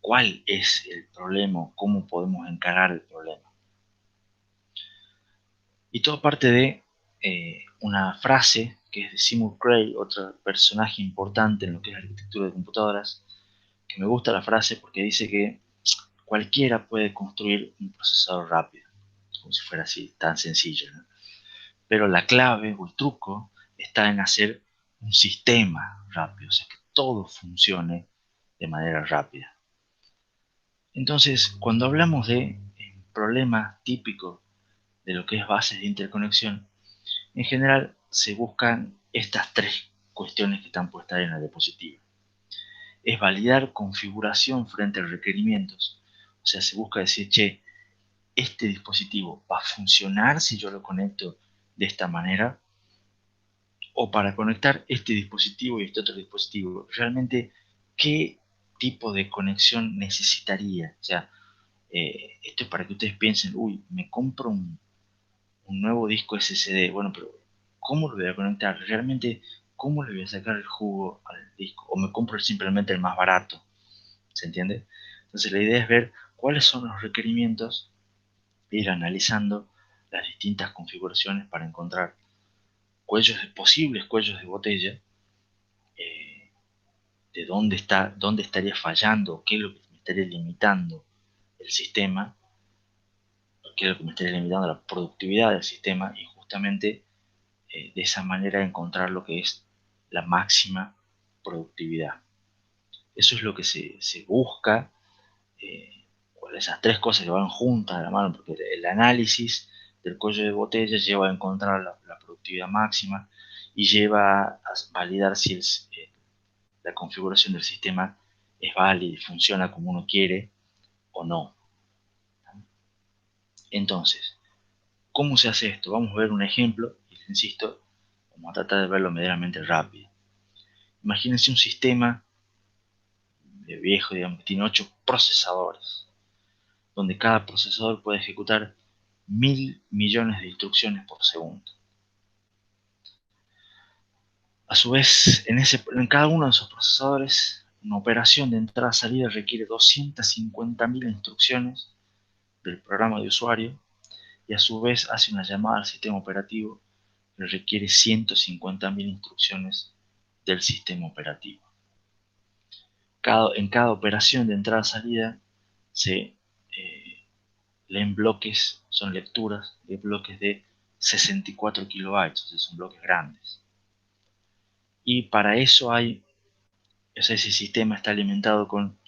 cuál es el problema, cómo podemos encarar el problema. Y todo parte de una frase que es de Seymour Cray, otro personaje importante en lo que es la arquitectura de computadoras, que me gusta la frase porque dice que cualquiera puede construir un procesador rápido, como si fuera así, tan sencillo, ¿no? Pero la clave o el truco está en hacer un sistema rápido, o sea, que todo funcione de manera rápida. Entonces, cuando hablamos de problemas típicos de lo que es bases de interconexión, en general se buscan estas tres cuestiones que están puestas en la diapositiva. Es validar configuración frente a requerimientos. O sea, se busca decir, che, este dispositivo va a funcionar si yo lo conecto de esta manera, o para conectar este dispositivo y este otro dispositivo, realmente qué tipo de conexión necesitaría. O sea, esto es para que ustedes piensen, uy, me compro un nuevo disco SSD, bueno, pero ¿cómo lo voy a conectar? Realmente, ¿cómo le voy a sacar el jugo al disco? O me compro simplemente el más barato, ¿se entiende? Entonces la idea es ver cuáles son los requerimientos e ir analizando las distintas configuraciones para encontrar posibles cuellos de botella, eh, de dónde estaría fallando, qué es lo que me estaría limitando el sistema, qué es lo que me estaría limitando la productividad del sistema, y justamente de esa manera encontrar lo que es la máxima productividad. Eso es lo que se busca, esas tres cosas que van juntas de la mano, porque el análisis del cuello de botella lleva a encontrar la productividad máxima y lleva a validar si la configuración del sistema es válida y funciona como uno quiere o no. Entonces, ¿cómo se hace esto? Vamos a ver un ejemplo, y les insisto, vamos a tratar de verlo medianamente rápido. Imagínense un sistema de viejo, digamos, que tiene 8 procesadores, donde cada procesador puede ejecutar 1.000 millones de instrucciones por segundo. A su vez, en cada uno de esos procesadores, una operación de entrada-salida requiere 250.000 instrucciones del programa de usuario, y a su vez hace una llamada al sistema operativo que requiere 150.000 instrucciones del sistema operativo. En cada operación de entrada-salida se leen bloques, son lecturas de bloques de 64 kilobytes, o sea, son bloques grandes. Y para eso ese sistema está alimentado con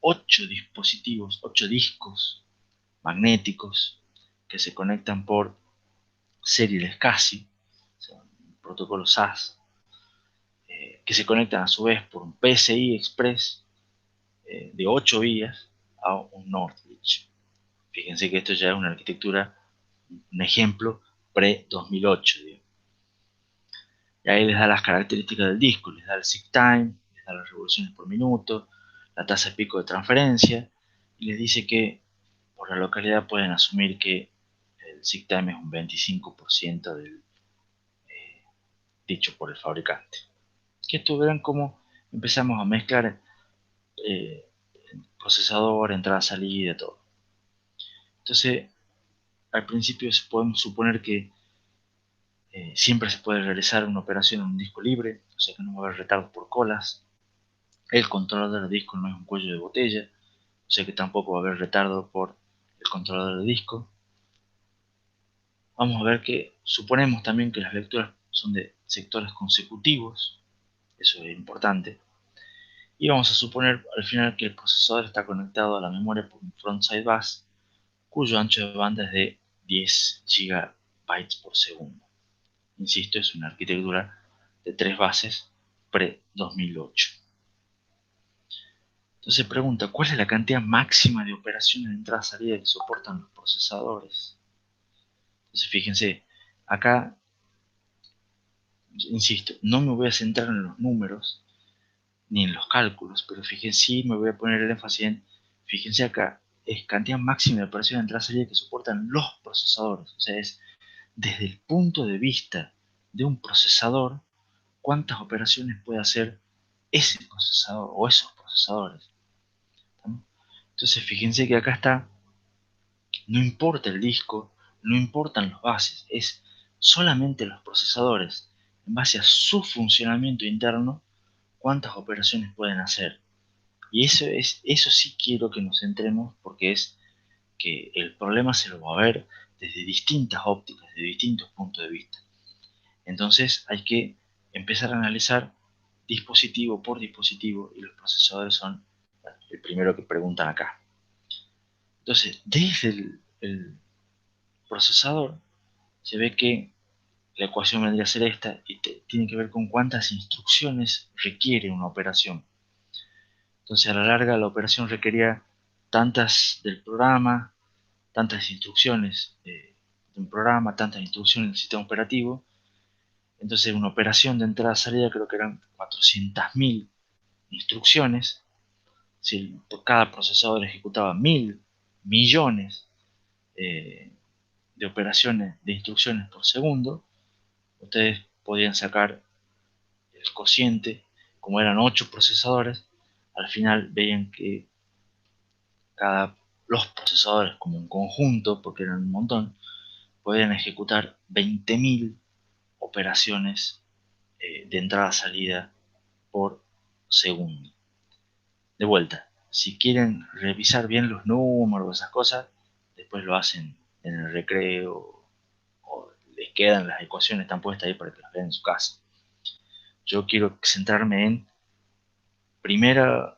8 dispositivos, 8 discos magnéticos que se conectan por serial SCSI, o sea, un protocolo SAS, que se conectan a su vez por un PCI Express de 8 vías a un Northbridge. Fíjense que esto ya es una arquitectura, un ejemplo pre-2008. Y ahí les da las características del disco, les da el seek time, les da las revoluciones por minuto, la tasa de pico de transferencia, y les dice que por la localidad pueden asumir que el seek time es un 25% del dicho por el fabricante. Que esto verán cómo empezamos a mezclar eh, procesador, entrada, salida, todo. Entonces, al principio podemos suponer que siempre se puede realizar una operación en un disco libre, o sea que no va a haber retardos por colas. El controlador de disco no es un cuello de botella, o sea que tampoco va a haber retardo por el controlador de disco. Vamos a ver que suponemos también que las lecturas son de sectores consecutivos, eso es importante. Y vamos a suponer al final que el procesador está conectado a la memoria por un frontside bus, cuyo ancho de banda es de 10 GB por segundo. Insisto, es una arquitectura de 3 bases pre-2008. Entonces pregunta, ¿cuál es la cantidad máxima de operaciones de entrada y salida que soportan los procesadores? Entonces fíjense, acá, insisto, no me voy a centrar en los números ni en los cálculos, pero fíjense, sí me voy a poner el énfasis en, fíjense acá, es cantidad máxima de operaciones de entrada y salida que soportan los procesadores. O sea, es desde el punto de vista de un procesador, cuántas operaciones puede hacer ese procesador o esos procesadores. ¿Estamos? Entonces fíjense que acá está, no importa el disco, no importan los bases, es solamente los procesadores, en base a su funcionamiento interno, cuántas operaciones pueden hacer. Y eso sí quiero que nos centremos, porque es que el problema se lo va a ver desde distintas ópticas, desde distintos puntos de vista. Entonces hay que empezar a analizar dispositivo por dispositivo, y los procesadores son el primero que preguntan acá. Entonces, desde el procesador se ve que la ecuación vendría a ser esta y tiene que ver con cuántas instrucciones requiere una operación. Entonces, a la larga, la operación requería tantas del programa, tantas instrucciones de un programa, tantas instrucciones del sistema operativo. Entonces, una operación de entrada-salida creo que eran 400.000 instrucciones. Si cada procesador ejecutaba 1.000 millones de operaciones, de instrucciones por segundo, ustedes podían sacar el cociente. Como eran 8 procesadores, al final veían que los procesadores como un conjunto, porque eran un montón, podían ejecutar 20.000 operaciones de entrada-salida por segundo. De vuelta, si quieren revisar bien los números, esas cosas, después lo hacen en el recreo o les quedan las ecuaciones, están puestas ahí para que las vean en su casa. Yo quiero centrarme en primera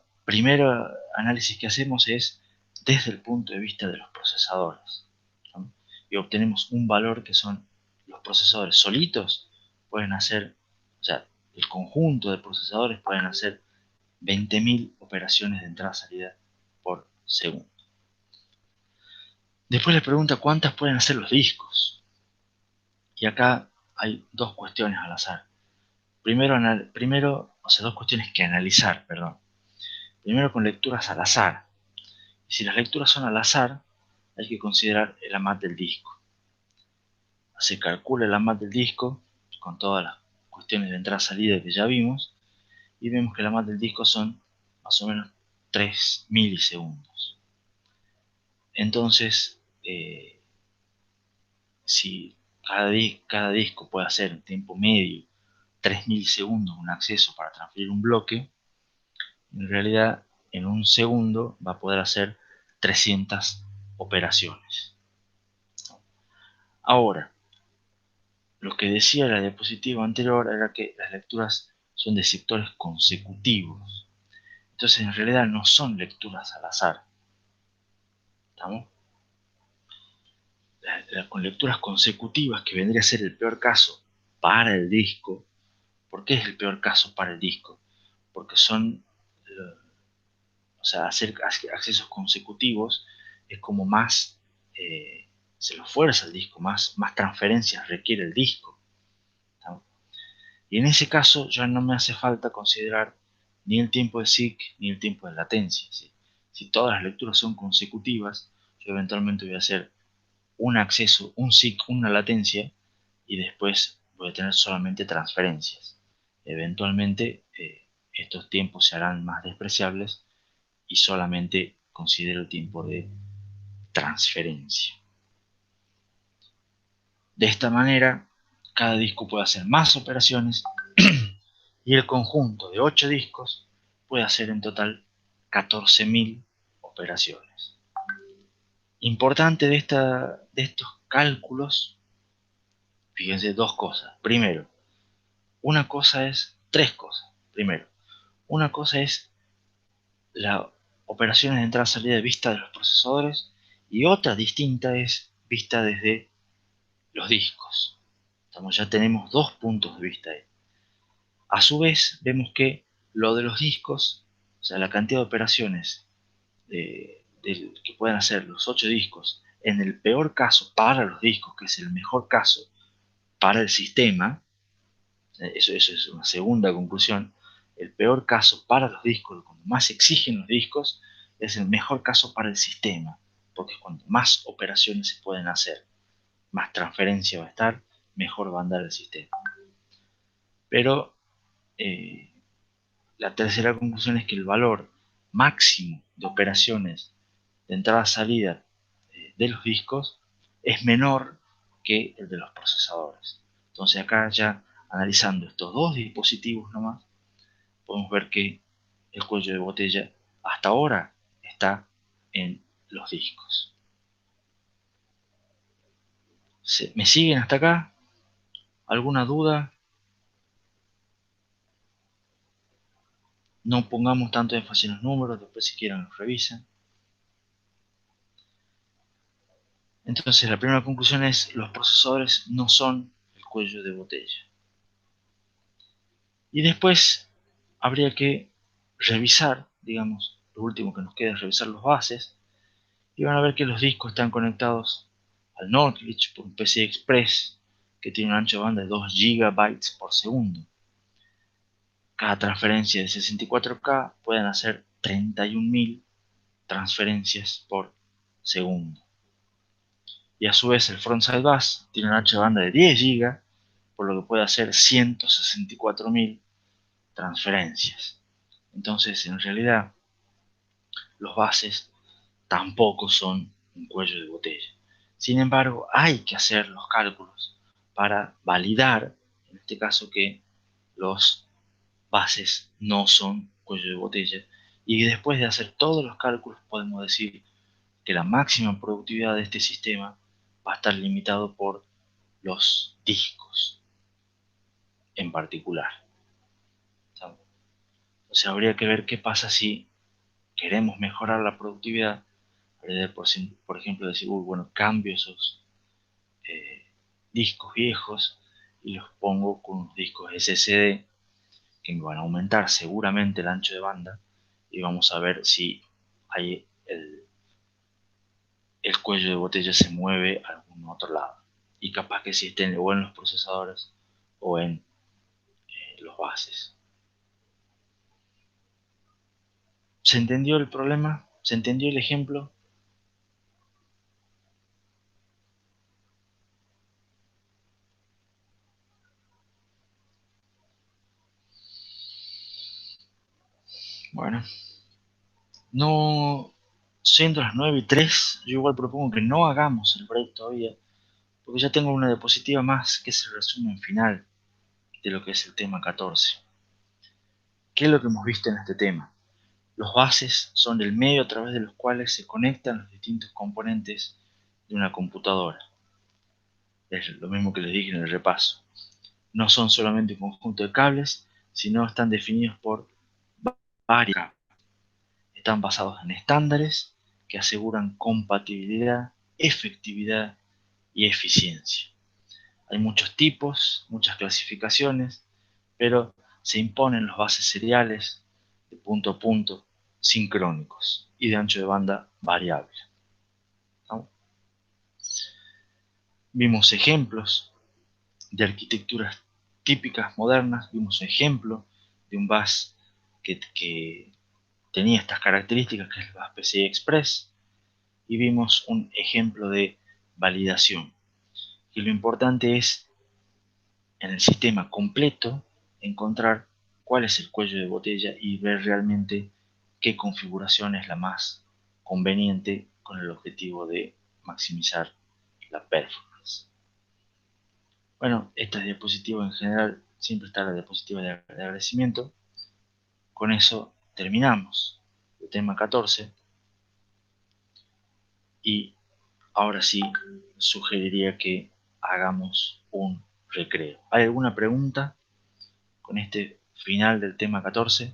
análisis que hacemos es desde el punto de vista de los procesadores, ¿no? Y obtenemos un valor que son los procesadores solitos, pueden hacer, o sea, el conjunto de procesadores pueden hacer 20.000 operaciones de entrada-salida por segundo. Después le pregunta cuántas pueden hacer los discos. Y acá hay dos cuestiones al azar. Primero, o sea, dos cuestiones que analizar, perdón. Primero con lecturas al azar. Y si las lecturas son al azar, hay que considerar el AMAT del disco. Se calcula el AMAT del disco con todas las cuestiones de entrada-salida que ya vimos, y vemos que el AMAT del disco son más o menos 3 milisegundos. Entonces, si cada disco puede hacer en tiempo medio 3 milisegundos un acceso para transferir un bloque, en realidad en un segundo va a poder hacer 300 operaciones. Ahora, lo que decía la diapositiva anterior era que las lecturas son de sectores consecutivos. Entonces en realidad no son lecturas al azar. ¿Estamos? Con lecturas consecutivas, que vendría a ser el peor caso para el disco. ¿Por qué es el peor caso para el disco? Porque son, o sea, hacer accesos consecutivos es como más se lo fuerza el disco, más transferencias requiere el disco. ¿No? Y en ese caso ya no me hace falta considerar ni el tiempo de SIC ni el tiempo de latencia. ¿Sí? Si todas las lecturas son consecutivas, yo eventualmente voy a hacer un acceso, un SIC, una latencia, y después voy a tener solamente transferencias. Eventualmente estos tiempos se harán más despreciables y solamente considero el tiempo de transferencia. De esta manera, cada disco puede hacer más operaciones y el conjunto de 8 discos puede hacer en total 14.000 operaciones. Importante de estos cálculos, fíjense dos cosas. Primero, tres cosas. Primero, una cosa es las operaciones de entrada-salida de vista de los procesadores y otra distinta es vista desde los discos. Ya tenemos dos puntos de vista ahí. A su vez, vemos que lo de los discos, o sea, la cantidad de operaciones que pueden hacer los 8 discos, en el peor caso para los discos, que es el mejor caso para el sistema, eso es una segunda conclusión, el peor caso para los discos, cuando más exigen los discos, es el mejor caso para el sistema, porque cuando más operaciones se pueden hacer, más transferencia va a estar, mejor va a andar el sistema. Pero la tercera conclusión es que el valor máximo de operaciones de entrada-salida de los discos es menor que el de los procesadores. Entonces acá ya analizando estos dos dispositivos nomás, podemos ver que el cuello de botella hasta ahora está en los discos. ¿Me siguen hasta acá? ¿Alguna duda? No pongamos tanto énfasis en los números, después si quieren los revisan. Entonces la primera conclusión es: los procesadores no son el cuello de botella. Y después habría que revisar, digamos, lo último que nos queda es revisar los bases, y van a ver que los discos están conectados al Northbridge por un PCI Express que tiene un ancho de banda de 2 GB por segundo. Cada transferencia de 64K pueden hacer 31.000 transferencias por segundo. Y a su vez el frontside bus tiene un ancho de banda de 10 GB, por lo que puede hacer 164.000 transferencias. Entonces, en realidad, los buses tampoco son un cuello de botella. Sin embargo, hay que hacer los cálculos para validar, en este caso, que los buses no son cuello de botella. Y después de hacer todos los cálculos, podemos decir que la máxima productividad de este sistema va a estar limitado por los discos en particular. O sea, habría que ver qué pasa si queremos mejorar la productividad. Por ejemplo, decir, bueno, cambio esos discos viejos y los pongo con unos discos SSD que me van a aumentar seguramente el ancho de banda, y vamos a ver si hay el cuello de botella se mueve a algún otro lado. Y capaz que si estén o en los procesadores o en los bases. ¿Se entendió el problema? ¿Se entendió el ejemplo? Bueno, no siendo las 9:03, yo igual propongo que no hagamos el break todavía, porque ya tengo una diapositiva más que es el resumen final de lo que es el tema 14. ¿Qué es lo que hemos visto en este tema? Los bases son el medio a través de los cuales se conectan los distintos componentes de una computadora. Es lo mismo que les dije en el repaso. No son solamente un conjunto de cables, sino están definidos por varias. Están basados en estándares que aseguran compatibilidad, efectividad y eficiencia. Hay muchos tipos, muchas clasificaciones, pero se imponen los bases seriales de punto a punto sincrónicos y de ancho de banda variable, ¿no? Vimos ejemplos de arquitecturas típicas modernas, vimos un ejemplo de un bus que tenía estas características, que es el bus PCI Express, y vimos un ejemplo de validación. Y lo importante es, en el sistema completo, encontrar cuál es el cuello de botella y ver realmente qué configuración es la más conveniente con el objetivo de maximizar la performance. Bueno, estas diapositivas en general, siempre está la diapositiva de agradecimiento. Con eso terminamos el tema 14 y ahora sí sugeriría que hagamos un recreo. ¿Hay alguna pregunta con este final del tema 14?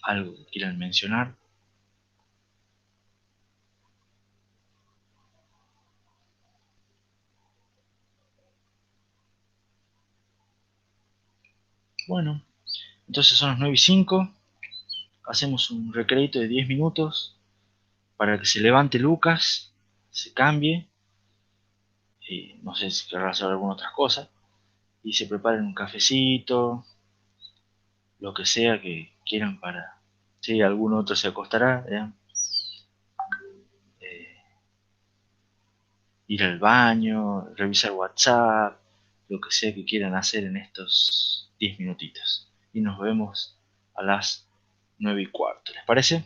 ¿Algo que quieran mencionar? Bueno, entonces son las 9:05. Hacemos un recreito de 10 minutos para que se levante Lucas, se cambie, y no sé si querrá hacer alguna otra cosa, y se preparen un cafecito, lo que sea que quieran para... Si algún otro se acostará, ir al baño, revisar WhatsApp, lo que sea que quieran hacer en estos 10 minutitos. Y nos vemos a las 9:15. ¿Les parece?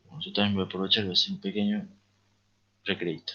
Bueno, yo también voy a aprovechar de hacer un pequeño recreito.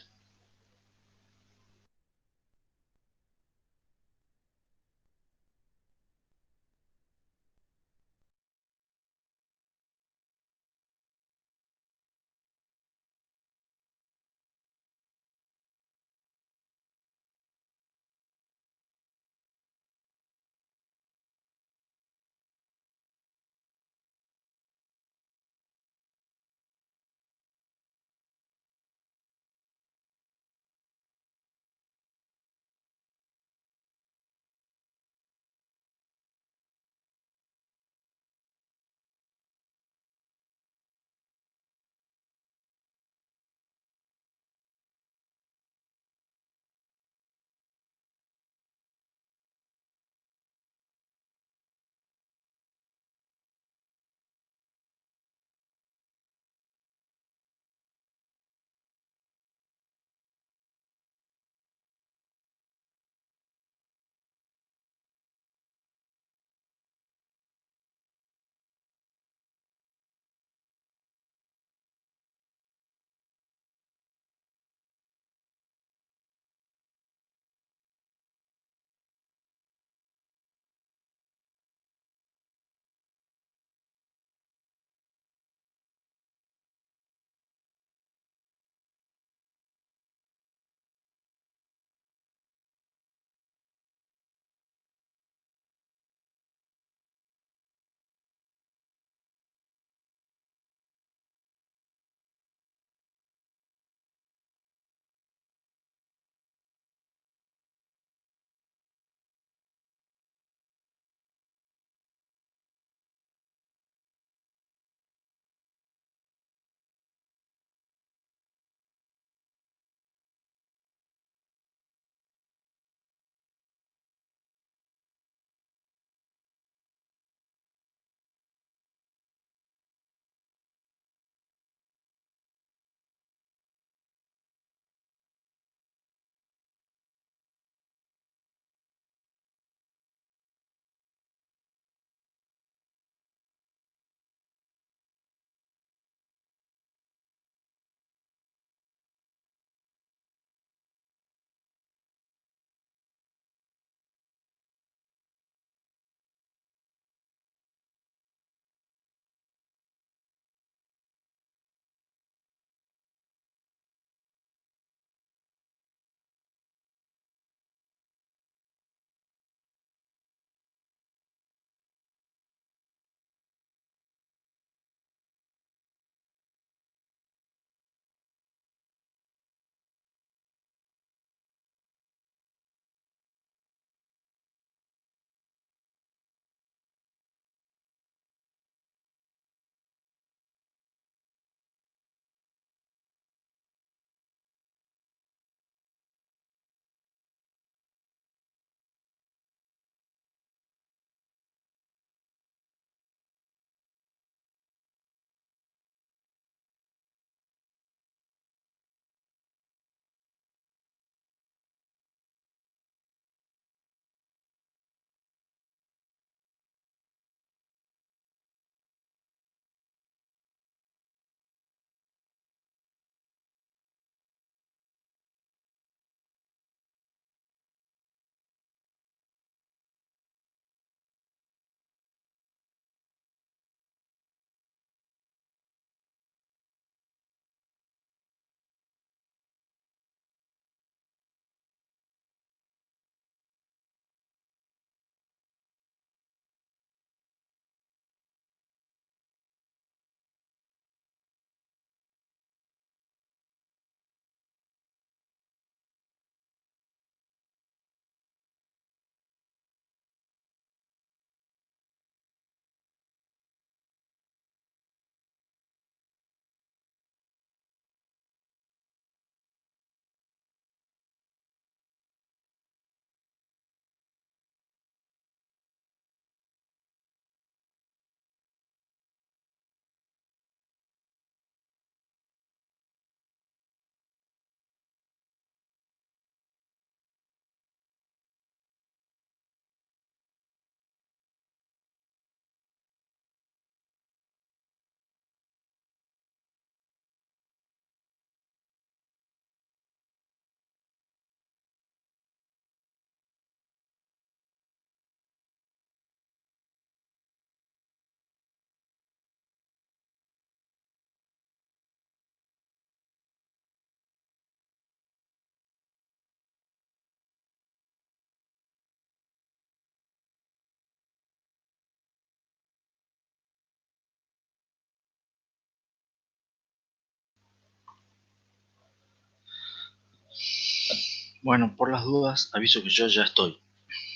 Bueno, por las dudas, aviso que yo ya estoy.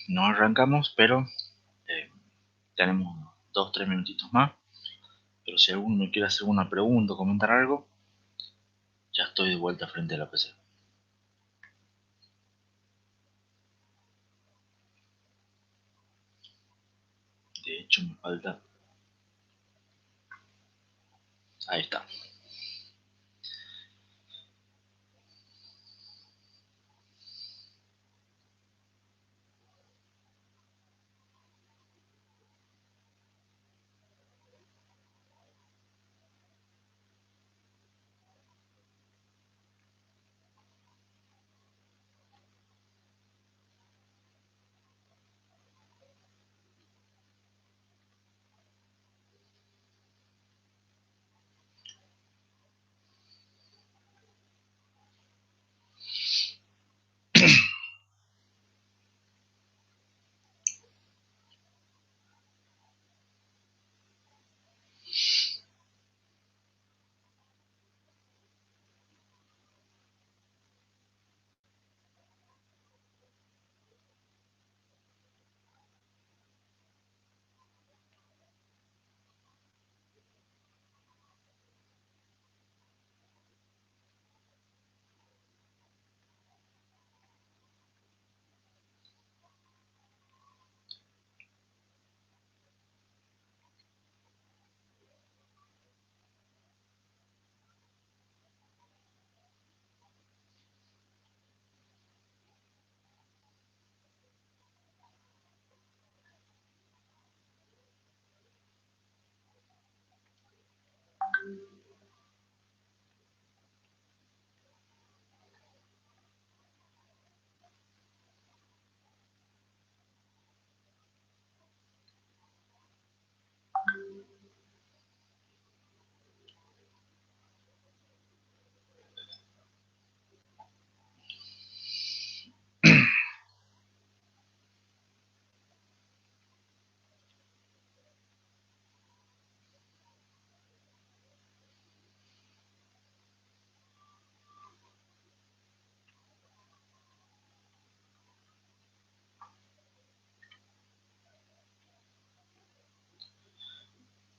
No arrancamos, pero tenemos 2-3 minutitos más. Pero si alguno me quiere hacer una pregunta o comentar algo, ya estoy de vuelta frente a la PC. De hecho, me falta... Ahí está.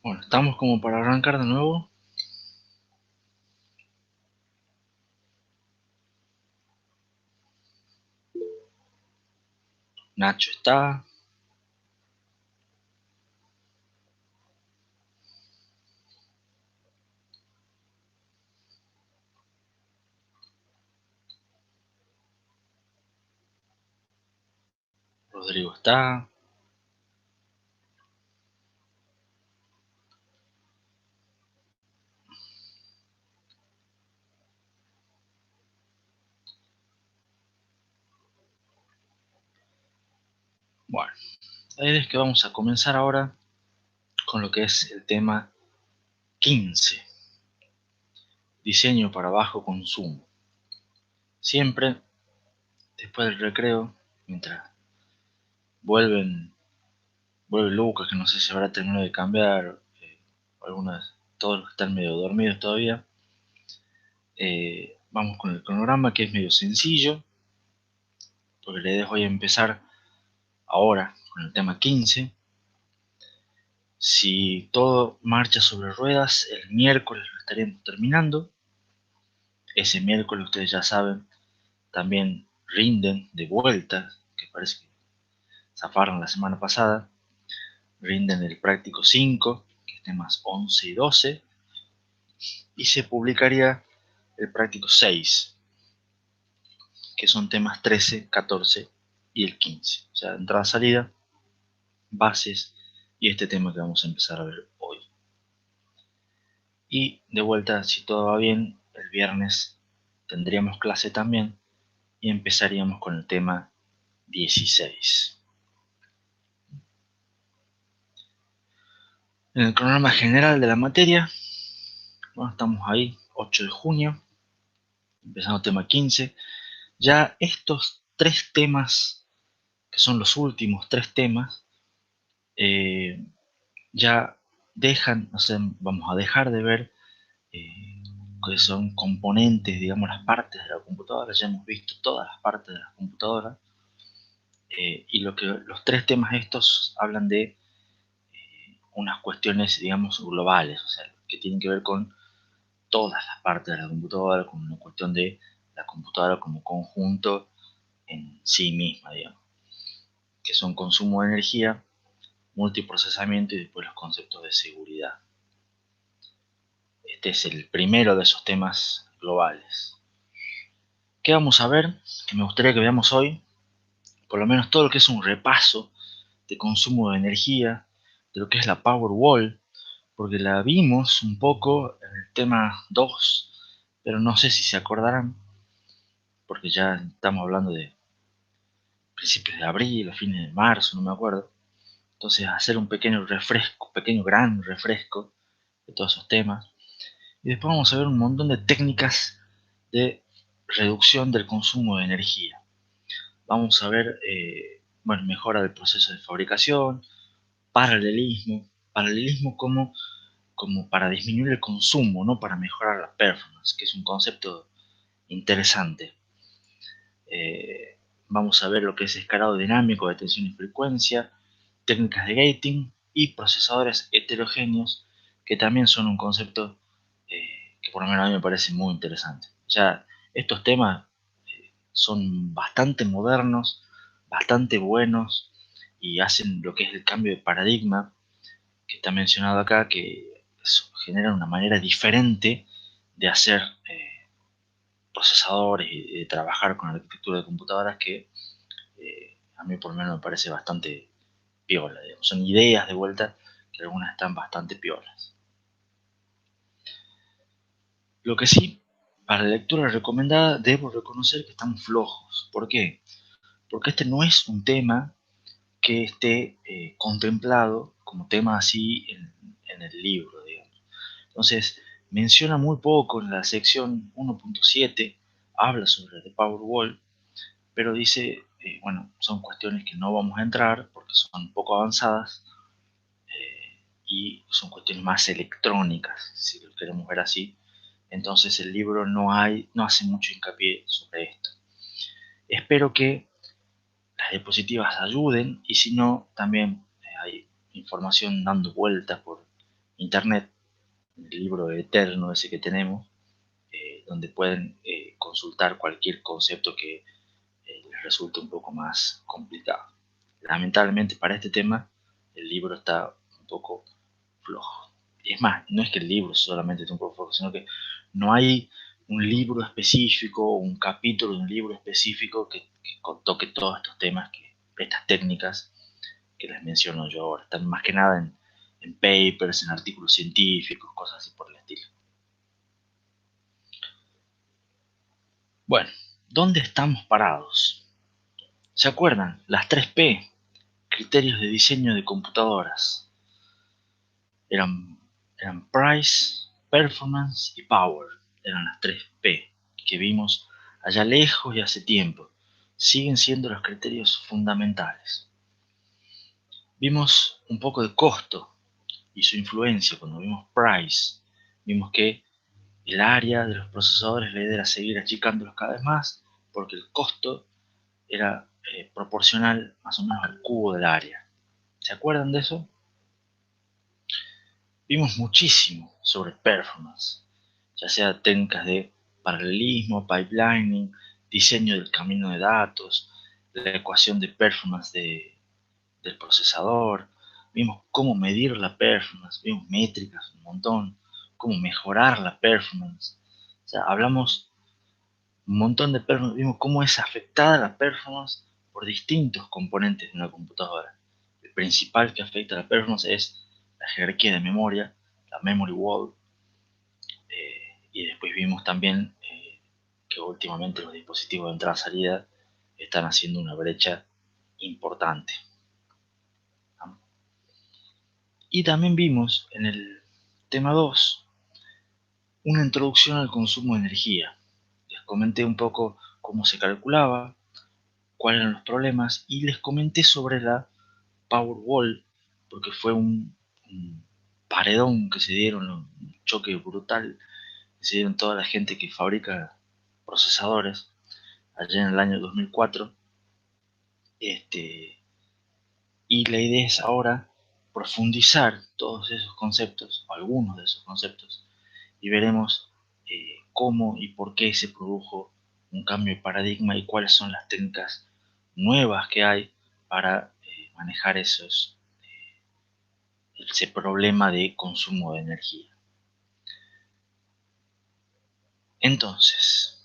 Bueno, estamos como para arrancar de nuevo. Nacho está. Rodrigo está. Bueno, la idea es que vamos a comenzar ahora con lo que es el tema 15. Diseño para bajo consumo. Siempre, después del recreo, mientras vuelve Lucas, que no sé si habrá terminado de cambiar, todos los que están medio dormidos todavía, vamos con el cronograma, que es medio sencillo, porque la idea es hoy empezar ahora con el tema 15. Si todo marcha sobre ruedas, el miércoles lo estaríamos terminando. Ese miércoles, ustedes ya saben, también rinden de vuelta, que parece que zafaron la semana pasada, rinden el práctico 5, que es temas 11 y 12, y se publicaría el práctico 6, que son temas 13, 14 y el 15. O sea, entrada-salida, bases y este tema que vamos a empezar a ver hoy. Y de vuelta, si todo va bien, el viernes tendríamos clase también y empezaríamos con el tema 16. En el cronograma general de la materia, bueno, estamos ahí, 8 de junio, empezando tema 15. Ya estos 3 temas, que son los últimos 3 temas, ya dejan, o sea, vamos a dejar de ver que son componentes, digamos, las partes de la computadora. Ya hemos visto todas las partes de la computadora. Y los tres temas estos hablan de unas cuestiones, digamos, globales, o sea, que tienen que ver con todas las partes de la computadora, con una cuestión de la computadora como conjunto en sí misma, digamos, que son consumo de energía, multiprocesamiento y después los conceptos de seguridad. Este es el primero de esos temas globales. ¿Qué vamos a ver? Que me gustaría que veamos hoy, por lo menos todo lo que es un repaso de consumo de energía, de lo que es la Powerwall, porque la vimos un poco en el tema 2, pero no sé si se acordarán, porque ya estamos hablando de principios de abril, a fines de marzo, no me acuerdo. Entonces, hacer un pequeño refresco, pequeño gran refresco de todos esos temas. Y después vamos a ver un montón de técnicas de reducción del consumo de energía. Vamos a ver, mejora del proceso de fabricación, paralelismo como para disminuir el consumo, no para mejorar la performance, que es un concepto interesante. Vamos a ver lo que es escalado dinámico de tensión y frecuencia, técnicas de gating y procesadores heterogéneos, que también son un concepto que por lo menos a mí me parece muy interesante. O sea, estos temas son bastante modernos, bastante buenos y hacen lo que es el cambio de paradigma que está mencionado acá, que genera una manera diferente de hacer procesadores y de trabajar con la arquitectura de computadoras que a mí por lo menos me parece bastante piola, digamos. Son ideas de vuelta que algunas están bastante piolas. Lo que sí, para la lectura recomendada debo reconocer que están flojos. ¿Por qué? Porque este no es un tema que esté contemplado como tema así en el libro, digamos. Entonces, menciona muy poco en la sección 1.7, habla sobre The Powerwall, pero dice, son cuestiones que no vamos a entrar porque son poco avanzadas y son cuestiones más electrónicas, si lo queremos ver así. Entonces el libro no hace mucho hincapié sobre esto. Espero que las diapositivas ayuden y si no, también hay información dando vueltas por internet, el libro eterno ese que tenemos, donde pueden consultar cualquier concepto que les resulte un poco más complicado. Lamentablemente para este tema el libro está un poco flojo. Es más, no es que el libro solamente esté un poco flojo, sino que no hay un libro específico o un capítulo de un libro específico que toque todos estos temas, estas técnicas que les menciono yo ahora. Están más que nada en papers, en artículos científicos, cosas así por el estilo. Bueno, ¿dónde estamos parados? ¿Se acuerdan? Las 3P, criterios de diseño de computadoras. Eran Price, Performance y Power. Eran las 3P que vimos allá lejos y hace tiempo. Siguen siendo los criterios fundamentales. Vimos un poco de costo y su influencia cuando vimos Price. Vimos que el área de los procesadores la idea era seguir achicándolos cada vez más porque el costo era proporcional más o menos al cubo del área. ¿Se acuerdan de eso? Vimos muchísimo sobre performance, ya sea técnicas de paralelismo, pipelining, diseño del camino de datos, la ecuación de performance del procesador. Vimos cómo medir la performance, vimos métricas un montón, cómo mejorar la performance. O sea, hablamos un montón de performance, vimos cómo es afectada la performance por distintos componentes de una computadora. El principal que afecta a la performance es la jerarquía de memoria, la memory wall, y después vimos también que últimamente los dispositivos de entrada-salida están haciendo una brecha importante. Y también vimos en el tema 2 una introducción al consumo de energía. Les comenté un poco cómo se calculaba, cuáles eran los problemas y les comenté sobre la Powerwall porque fue un paredón que se dieron, un choque brutal decidieron toda la gente que fabrica procesadores allá en el año 2004. Y la idea es ahora profundizar todos esos conceptos, algunos de esos conceptos, y veremos cómo y por qué se produjo un cambio de paradigma y cuáles son las técnicas nuevas que hay para manejar ese problema de consumo de energía. Entonces,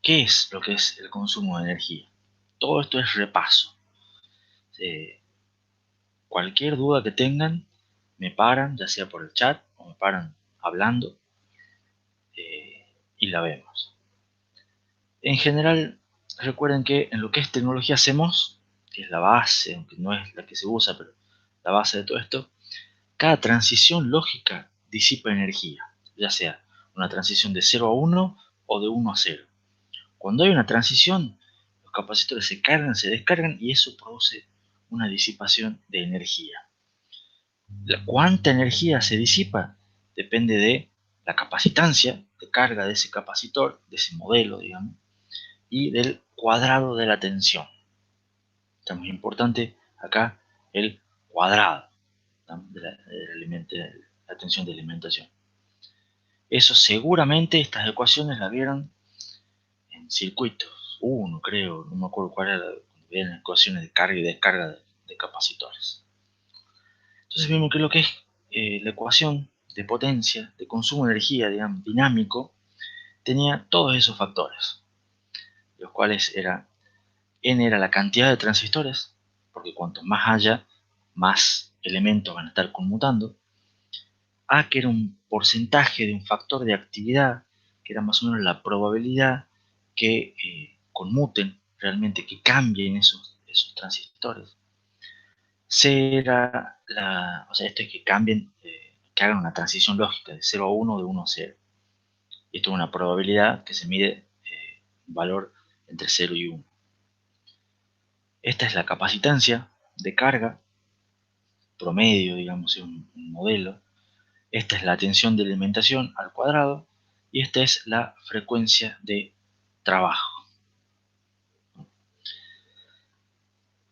¿qué es lo que es el consumo de energía? Todo esto es repaso. Eh, Cualquier duda que tengan, me paran, ya sea por el chat o me paran hablando, y la vemos. En general, recuerden que en lo que es tecnología hacemos, que es la base, aunque no es la que se usa, pero la base de todo esto, cada transición lógica disipa energía, ya sea una transición de 0 a 1 o de 1 a 0. Cuando hay una transición, los capacitores se cargan, se descargan y eso produce una disipación de energía. Cuánta energía se disipa depende de la capacitancia de carga de ese capacitor, de ese modelo, digamos, y del cuadrado de la tensión. Está muy importante acá el cuadrado de la tensión de alimentación. Eso seguramente, estas ecuaciones las vieron en circuitos 1, creo, no me acuerdo cuál era, cuando vieron ecuaciones de carga y descarga de capacitores. Entonces vemos que lo que es la ecuación de potencia, de consumo de energía, digamos, dinámico, tenía todos esos factores, los cuales N era la cantidad de transistores, porque cuanto más haya, más elementos van a estar conmutando. A, que era un porcentaje de un factor de actividad, que era más o menos la probabilidad que conmuten realmente, que cambien esos transistores. C era esto es que cambien, que hagan una transición lógica de 0 a 1 o de 1 a 0. Y esto es una probabilidad que se mide un valor entre 0 y 1. Esta es la capacitancia de carga promedio, digamos, es un modelo. Esta es la tensión de alimentación al cuadrado y esta es la frecuencia de trabajo.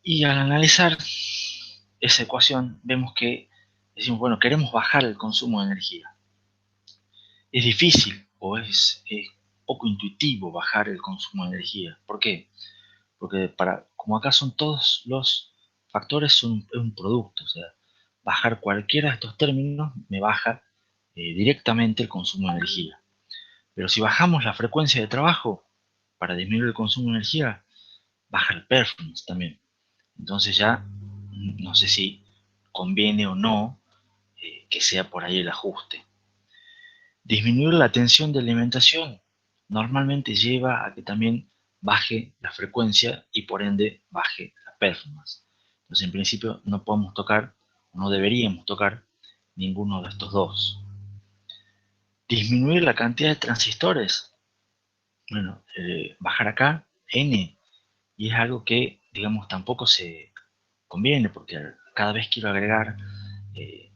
Y al analizar esa ecuación vemos que decimos, bueno, queremos bajar el consumo de energía. Es difícil o es poco intuitivo bajar el consumo de energía. ¿Por qué? Porque como acá son todos los factores, es un producto, o sea, bajar cualquiera de estos términos me baja directamente el consumo de energía. Pero si bajamos la frecuencia de trabajo para disminuir el consumo de energía, baja el performance también. Entonces ya no sé si conviene o no que sea por ahí el ajuste. Disminuir la tensión de alimentación normalmente lleva a que también baje la frecuencia y por ende baje la performance. Entonces en principio no podemos tocar, o no deberíamos tocar ninguno de estos dos. Disminuir la cantidad de transistores. Bueno, bajar acá N, y es algo que, digamos, tampoco se conviene porque cada vez quiero agregar eh,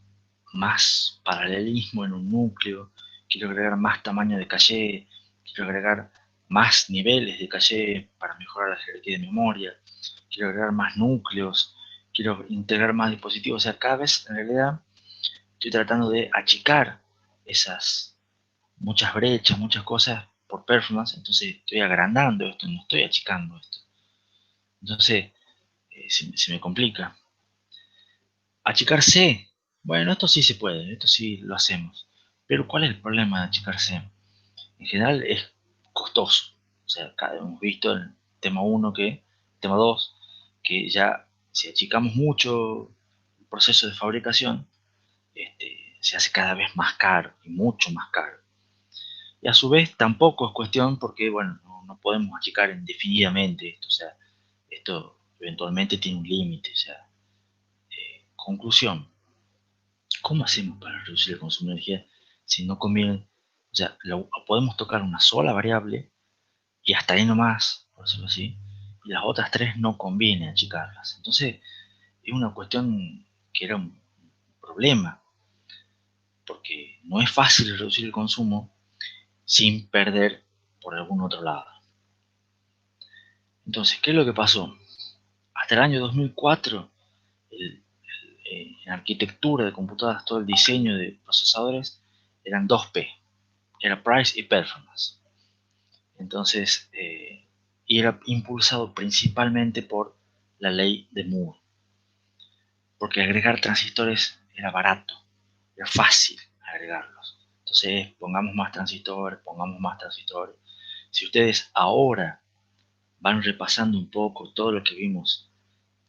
más paralelismo en un núcleo, quiero agregar más tamaño de caché, quiero agregar más niveles de caché para mejorar la jerarquía de memoria, quiero agregar más núcleos, quiero integrar más dispositivos. O sea, cada vez en realidad estoy tratando de achicar esas muchas brechas, muchas cosas por performance, entonces estoy agrandando esto, no estoy achicando esto. Entonces se me complica. Achicar C, bueno, esto sí se puede, esto sí lo hacemos. Pero ¿cuál es el problema de achicar C? En general es costoso. O sea, acá hemos visto en el tema 1 tema 2, que ya si achicamos mucho el proceso de fabricación, se hace cada vez más caro y mucho más caro. Y a su vez tampoco es cuestión porque, bueno, no podemos achicar indefinidamente esto. O sea, esto eventualmente tiene un límite. O sea, conclusión, ¿cómo hacemos para reducir el consumo de energía si no conviene? O sea, podemos tocar una sola variable y hasta ahí nomás, por decirlo así, y las otras tres no conviene achicarlas. Entonces, es una cuestión que era un problema, porque no es fácil reducir el consumo sin perder por algún otro lado. Entonces, ¿qué es lo que pasó? Hasta el año 2004, en arquitectura de computadoras, todo el diseño de procesadores eran 2P, era Price y Performance. Entonces, y era impulsado principalmente por la ley de Moore, porque agregar transistores era barato, era fácil agregarlos. Entonces, pongamos más transistores, pongamos más transistores. Si ustedes ahora van repasando un poco todo lo que vimos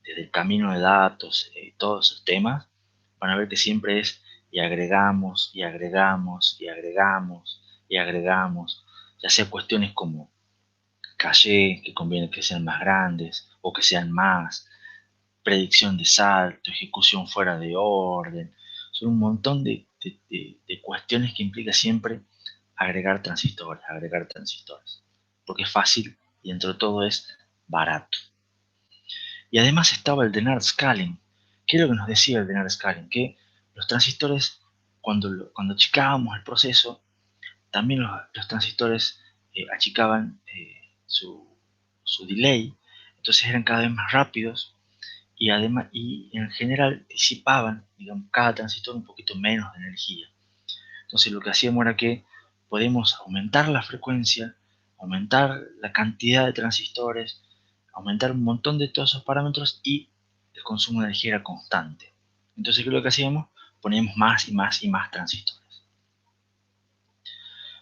desde el camino de datos y todos esos temas, van a ver que siempre es y agregamos, y agregamos, y agregamos, y agregamos, ya sea cuestiones como caché, que conviene que sean más grandes o que sean más, predicción de salto, ejecución fuera de orden, son un montón de cuestiones que implica siempre agregar transistores, porque es fácil y entre todo es barato. Y además estaba el Dennard scaling. ¿Qué es lo que nos decía el Dennard scaling? Que los transistores, cuando achicábamos el proceso, también los transistores achicaban su delay, entonces eran cada vez más rápidos y además y en general disipaban, digamos, cada transistor un poquito menos de energía. Entonces lo que hacíamos era que podemos aumentar la frecuencia, aumentar la cantidad de transistores, aumentar un montón de todos esos parámetros y el consumo de energía era constante. Entonces, ¿qué es lo que hacíamos? Poníamos más y más y más transistores.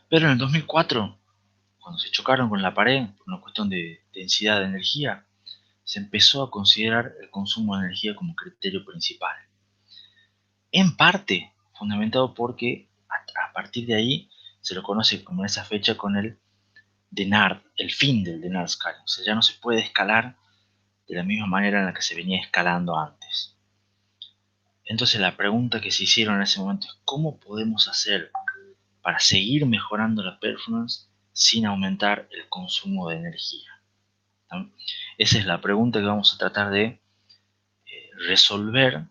Pero en el 2004, cuando se chocaron con la pared por una cuestión de densidad de energía, se empezó a considerar el consumo de energía como criterio principal. En parte fundamentado porque a partir de ahí se lo conoce como en esa fecha con el Dennard, el fin del Dennard scaling. O sea, ya no se puede escalar de la misma manera en la que se venía escalando antes. Entonces la pregunta que se hicieron en ese momento es ¿cómo podemos hacer para seguir mejorando la performance sin aumentar el consumo de energía? ¿No? Esa es la pregunta que vamos a tratar de resolver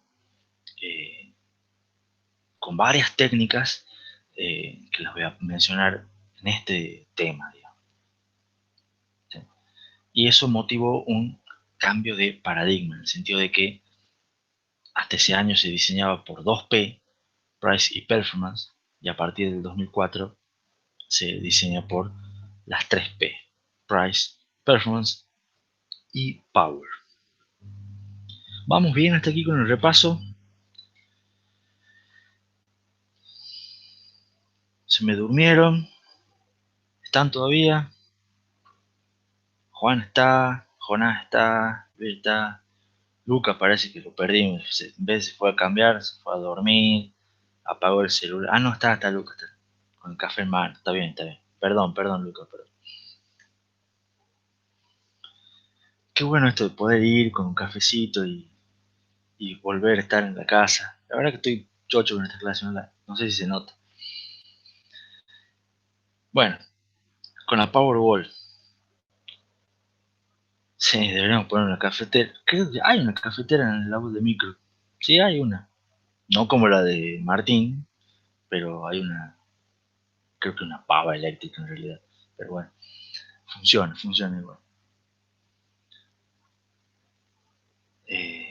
con varias técnicas que las voy a mencionar en este tema, digamos. ¿Sí? Y eso motivó un cambio de paradigma, en el sentido de que hasta ese año se diseñaba por 2P, Price y Performance, y a partir del 2004 se diseña por las 3P, Price, Performance y Power. Vamos bien hasta aquí con el repaso. Se me durmieron. ¿Están todavía? Juan está, Jonás está, Luis está. Lucas parece que lo perdimos. En vez se fue a cambiar, se fue a dormir, apagó el celular. Ah, no, está Lucas, está con el café en mano. Está bien, está bien. Perdón, Lucas, perdón. Qué bueno esto de poder ir con un cafecito y volver a estar en la casa. La verdad que estoy chocho con esta clase, no sé si se nota. Bueno, con la Powerball. Sí, deberíamos poner una cafetera. Creo que hay una cafetera en el lado de micro. Sí, hay una. No como la de Martín, pero hay una, creo que una pava eléctrica en realidad. Pero bueno, funciona igual. Eh,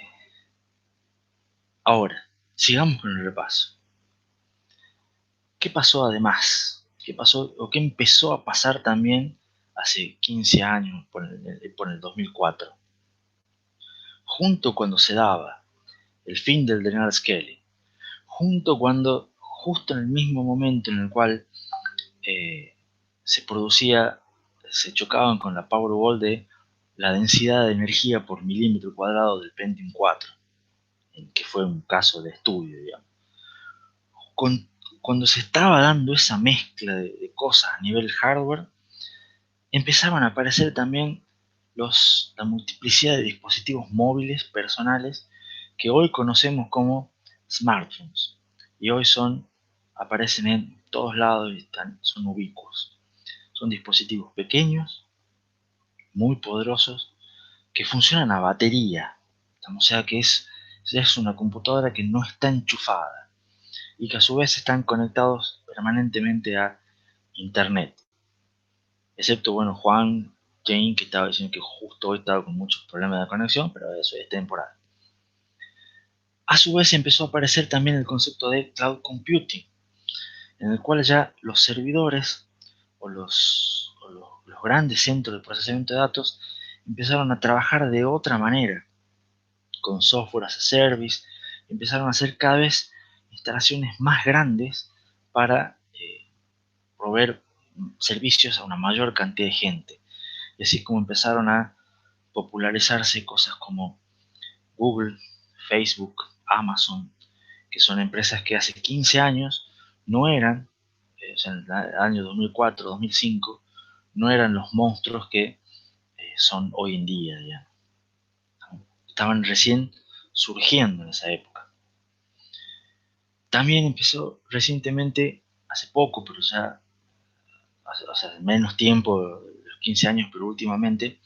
Ahora, sigamos con el repaso. ¿Qué pasó además? ¿Qué pasó o qué empezó a pasar también hace 15 años, por el 2004? Junto cuando se daba el fin del Dennard scaling, justo en el mismo momento en el cual eh, se producía, se chocaban con la Powerball de la densidad de energía por milímetro cuadrado del Pentium 4, que fue un caso de estudio, digamos. Con, Cuando se estaba dando esa mezcla de cosas a nivel hardware, empezaban a aparecer también la multiplicidad de dispositivos móviles personales que hoy conocemos como smartphones. Y hoy aparecen en todos lados y son ubicuos. Son dispositivos pequeños, muy poderosos, que funcionan a batería. O sea que es una computadora que no está enchufada y que a su vez están conectados permanentemente a Internet. Excepto, bueno, Juan Jane, que estaba diciendo que justo hoy estaba con muchos problemas de conexión, pero eso es temporal. A su vez empezó a aparecer también el concepto de cloud computing, en el cual ya los servidores o los grandes centros de procesamiento de datos empezaron a trabajar de otra manera, con software as a service, empezaron a hacer cada vez instalaciones más grandes para proveer servicios a una mayor cantidad de gente. Y así como empezaron a popularizarse cosas como Google, Facebook, Amazon, que son empresas que hace 15 años no eran, o sea, en el año 2004, 2005, no eran los monstruos que son hoy en día, digamos. Estaban recién surgiendo en esa época. También empezó recientemente, hace poco, pero ya hace menos tiempo, los 15 años, pero últimamente,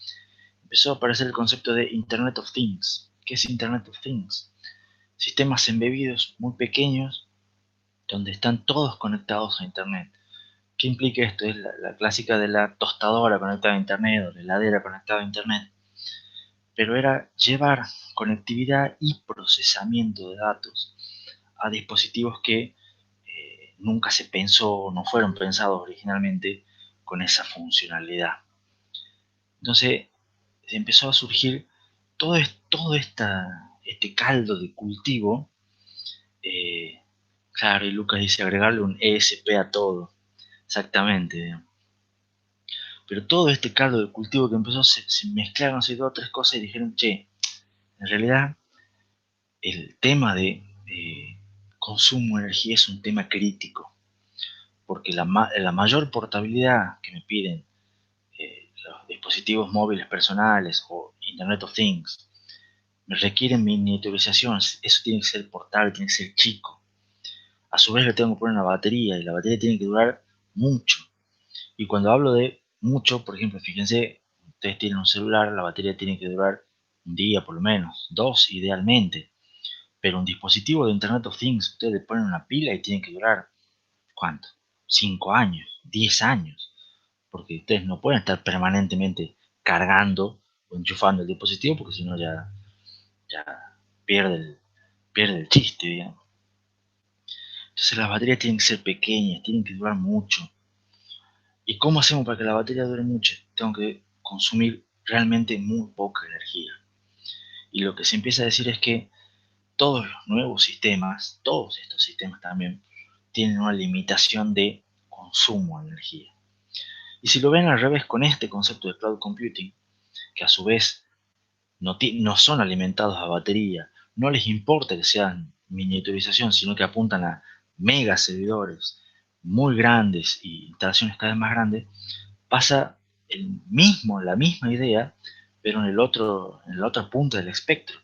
empezó a aparecer el concepto de Internet of Things. ¿Qué es Internet of Things? Sistemas embebidos muy pequeños donde están todos conectados a Internet. ¿Qué implica esto? Es la clásica de la tostadora conectada a Internet o la heladera conectada a Internet. Pero era llevar conectividad y procesamiento de datos a dispositivos que nunca se pensó, no fueron pensados originalmente con esa funcionalidad. Entonces se empezó a surgir todo este caldo de cultivo. Claro, y Lucas dice agregarle un ESP a todo. Exactamente, digamos. Pero todo este caldo de cultivo que empezó, se mezclaron así dos o tres cosas y dijeron, che, en realidad el tema de consumo de energía es un tema crítico, porque la mayor portabilidad que me piden los dispositivos móviles personales o Internet of Things me requieren miniaturización. Eso tiene que ser portable, tiene que ser chico. A su vez le tengo que poner una batería y la batería tiene que durar mucho. Y cuando hablo de mucho, por ejemplo, fíjense, ustedes tienen un celular, la batería tiene que durar un día por lo menos, dos idealmente. Pero un dispositivo de Internet of Things, ustedes le ponen una pila y tiene que durar, ¿cuánto? 5 años, 10 años. Porque ustedes no pueden estar permanentemente cargando o enchufando el dispositivo porque si no ya pierde el chiste, digamos. Entonces las baterías tienen que ser pequeñas, tienen que durar mucho. ¿Y cómo hacemos para que la batería dure mucho? Tengo que consumir realmente muy poca energía. Y lo que se empieza a decir es que todos los nuevos sistemas, todos estos sistemas también, tienen una limitación de consumo de energía. Y si lo ven al revés con este concepto de cloud computing, que a su vez no son alimentados a batería, no les importa que sean miniaturización, sino que apuntan a mega servidores muy grandes y instalaciones cada vez más grandes, pasa la misma idea, pero en la otra punta del espectro.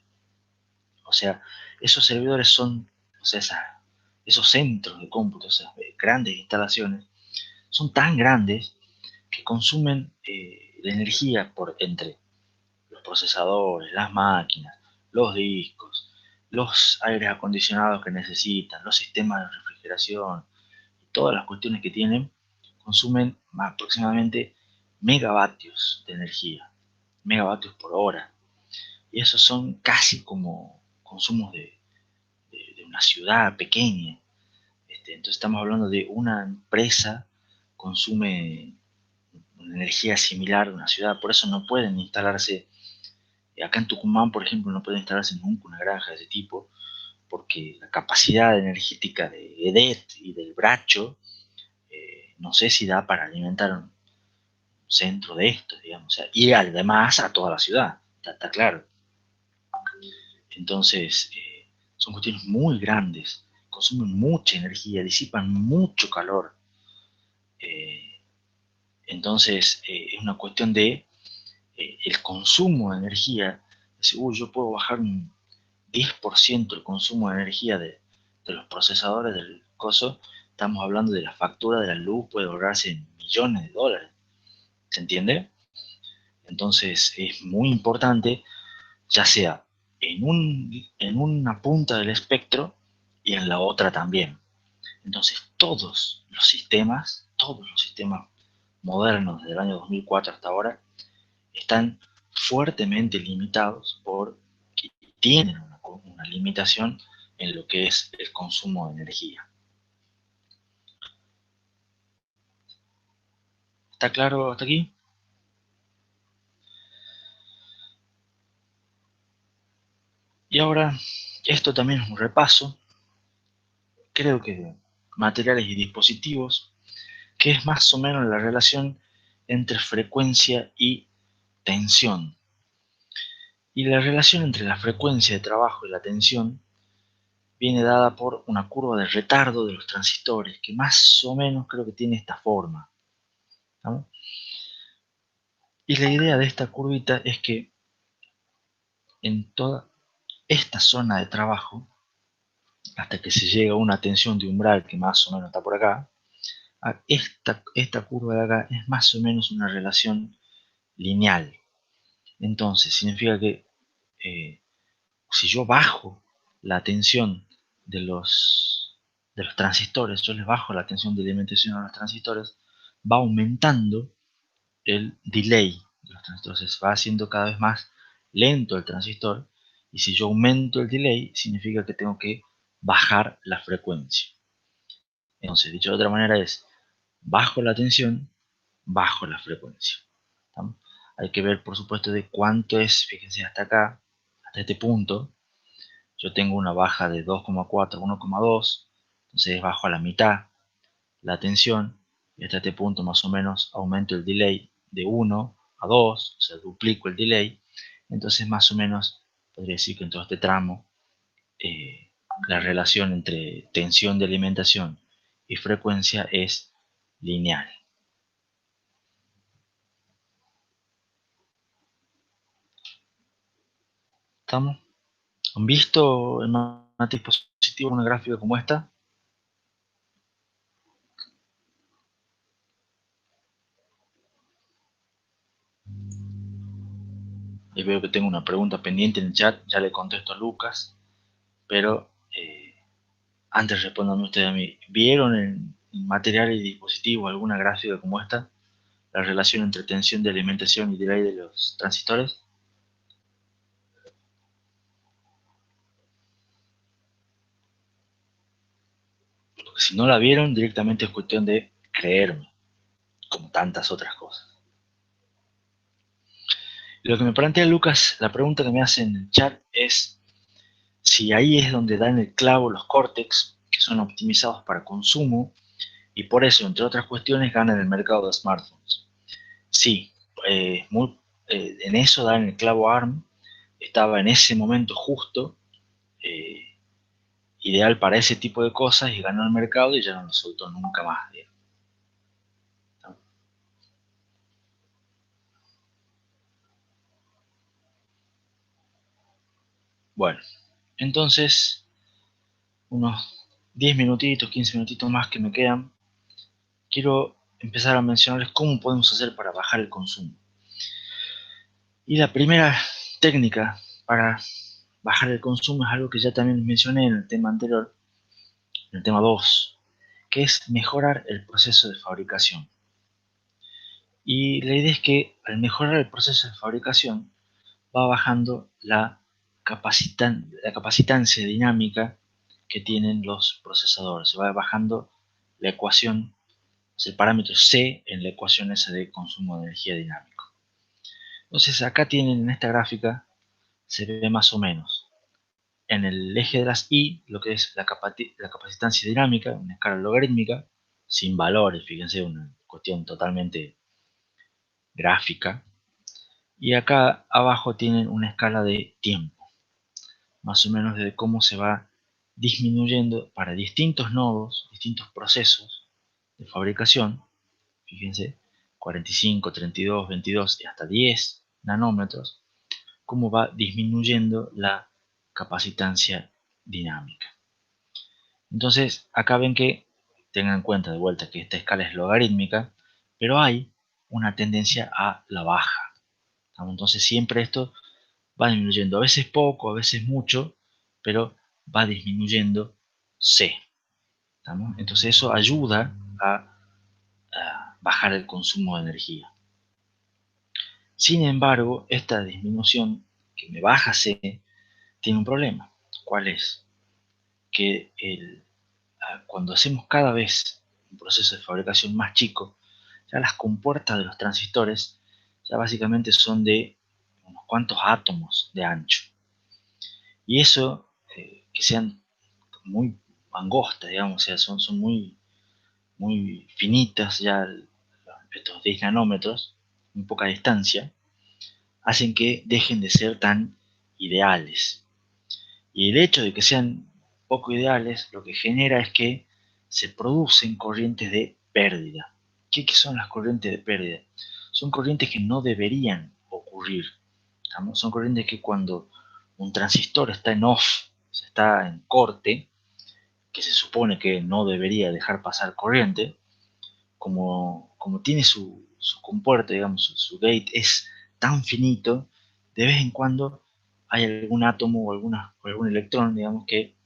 O sea, esos servidores son, o sea, esos centros de cómputo, esas grandes instalaciones, son tan grandes que consumen la energía entre los procesadores, las máquinas, los discos, los aires acondicionados que necesitan, los sistemas de refrigeración, todas las cuestiones que tienen, consumen aproximadamente megavatios de energía, megavatios por hora. Y esos son casi como consumos de una ciudad pequeña. Entonces estamos hablando de una empresa consume una energía similar de una ciudad, por eso no pueden instalarse, acá en Tucumán, por ejemplo, no puede instalarse nunca una granja de ese tipo, porque la capacidad energética de EDET y del Bracho, no sé si da para alimentar un centro de estos, digamos, o sea, y además a toda la ciudad, está claro. Entonces, son cuestiones muy grandes, consumen mucha energía, disipan mucho calor. Eh, entonces, es una cuestión de el consumo de energía. Decir, yo puedo bajar un 10% el consumo de energía de los procesadores del coso. Estamos hablando de la factura de la luz, puede ahorrarse en millones de dólares. ¿Se entiende? Entonces, es muy importante, ya sea en una punta del espectro y en la otra también. Entonces, todos los sistemas todos los sistemas modernos desde el año 2004 hasta ahora están fuertemente limitados porque tienen una limitación en lo que es el consumo de energía. ¿Está claro hasta aquí? Y ahora, esto también es un repaso, creo que de materiales y dispositivos, que es más o menos la relación entre frecuencia y tensión. Y la relación entre la frecuencia de trabajo y la tensión viene dada por una curva de retardo de los transistores, que más o menos creo que tiene esta forma, ¿no? Y la idea de esta curvita es que en toda esta zona de trabajo, hasta que se llega a una tensión de umbral que más o menos está por acá, esta curva de acá es más o menos una relación lineal. Entonces, significa que si yo bajo la tensión de los transistores, yo les bajo la tensión de alimentación a los transistores, va aumentando el delay de los transistores, va haciendo cada vez más lento el transistor, y si yo aumento el delay, significa que tengo que bajar la frecuencia. Entonces, dicho de otra manera, es bajo la tensión, bajo la frecuencia. ¿Estamos? Hay que ver, por supuesto, de cuánto es, fíjense, hasta acá, hasta este punto, yo tengo una baja de 2,4 a 1,2, entonces bajo a la mitad la tensión, y hasta este punto más o menos aumento el delay de 1 a 2, o sea, duplico el delay, entonces más o menos podría decir que en todo este tramo la relación entre tensión de alimentación y frecuencia es lineal. ¿Estamos? ¿Han visto en una dispositivo una gráfica como esta? Y veo que tengo una pregunta pendiente en el chat, ya le contesto a Lucas, pero antes respondan ustedes a mí. ¿Vieron en material y dispositivo alguna gráfica como esta? La relación entre tensión de alimentación y delay de los transistores. Porque si no la vieron, directamente es cuestión de creerme, como tantas otras cosas. Lo que me plantea Lucas, la pregunta que me hace en el chat es si ahí es donde dan el clavo los córtex, que son optimizados para consumo, y por eso, entre otras cuestiones, ganan el mercado de smartphones. Sí, en eso dan el clavo ARM, estaba en ese momento justo, eh, ideal para ese tipo de cosas, y ganó el mercado y ya no lo soltó nunca más. ¿No? Bueno, entonces, unos 10 minutitos, 15 minutitos más que me quedan, quiero empezar a mencionarles cómo podemos hacer para bajar el consumo. Y la primera técnica para bajar el consumo es algo que ya también mencioné en el tema anterior, en el tema 2, que es mejorar el proceso de fabricación. Y la idea es que al mejorar el proceso de fabricación va bajando la capacitancia dinámica que tienen los procesadores. Se va bajando la ecuación, el parámetro C en la ecuación esa de consumo de energía dinámico. Entonces acá tienen en esta gráfica, se ve más o menos en el eje de las Y lo que es la capacitancia dinámica, una escala logarítmica, sin valores, fíjense, una cuestión totalmente gráfica. Y acá abajo tienen una escala de tiempo, más o menos de cómo se va disminuyendo para distintos nodos, distintos procesos de fabricación. Fíjense, 45, 32, 22 y hasta 10 nanómetros, cómo va disminuyendo la capacitancia dinámica. Entonces, acá ven que, tengan en cuenta de vuelta que esta escala es logarítmica, pero hay una tendencia a la baja. Entonces siempre esto va disminuyendo, a veces poco, a veces mucho, pero va disminuyendo C. ¿Estamos? Entonces eso ayuda a bajar el consumo de energía. Sin embargo, esta disminución que me baja C tiene un problema. ¿Cuál es? Que cuando hacemos cada vez un proceso de fabricación más chico, ya las compuertas de los transistores ya básicamente son de unos cuantos átomos de ancho. Y eso, que sean muy angostas, digamos, o sea, son muy finitas ya estos 10 nanómetros, en poca distancia, hacen que dejen de ser tan ideales. Y el hecho de que sean poco ideales lo que genera es que se producen corrientes de pérdida. ¿Qué son las corrientes de pérdida? Son corrientes que no deberían ocurrir. Son corrientes que cuando un transistor está en off, está en corte, que se supone que no debería dejar pasar corriente, como tiene su compuerta, digamos, su gate es tan finito, de vez en cuando hay algún átomo o algún electrón, digamos, que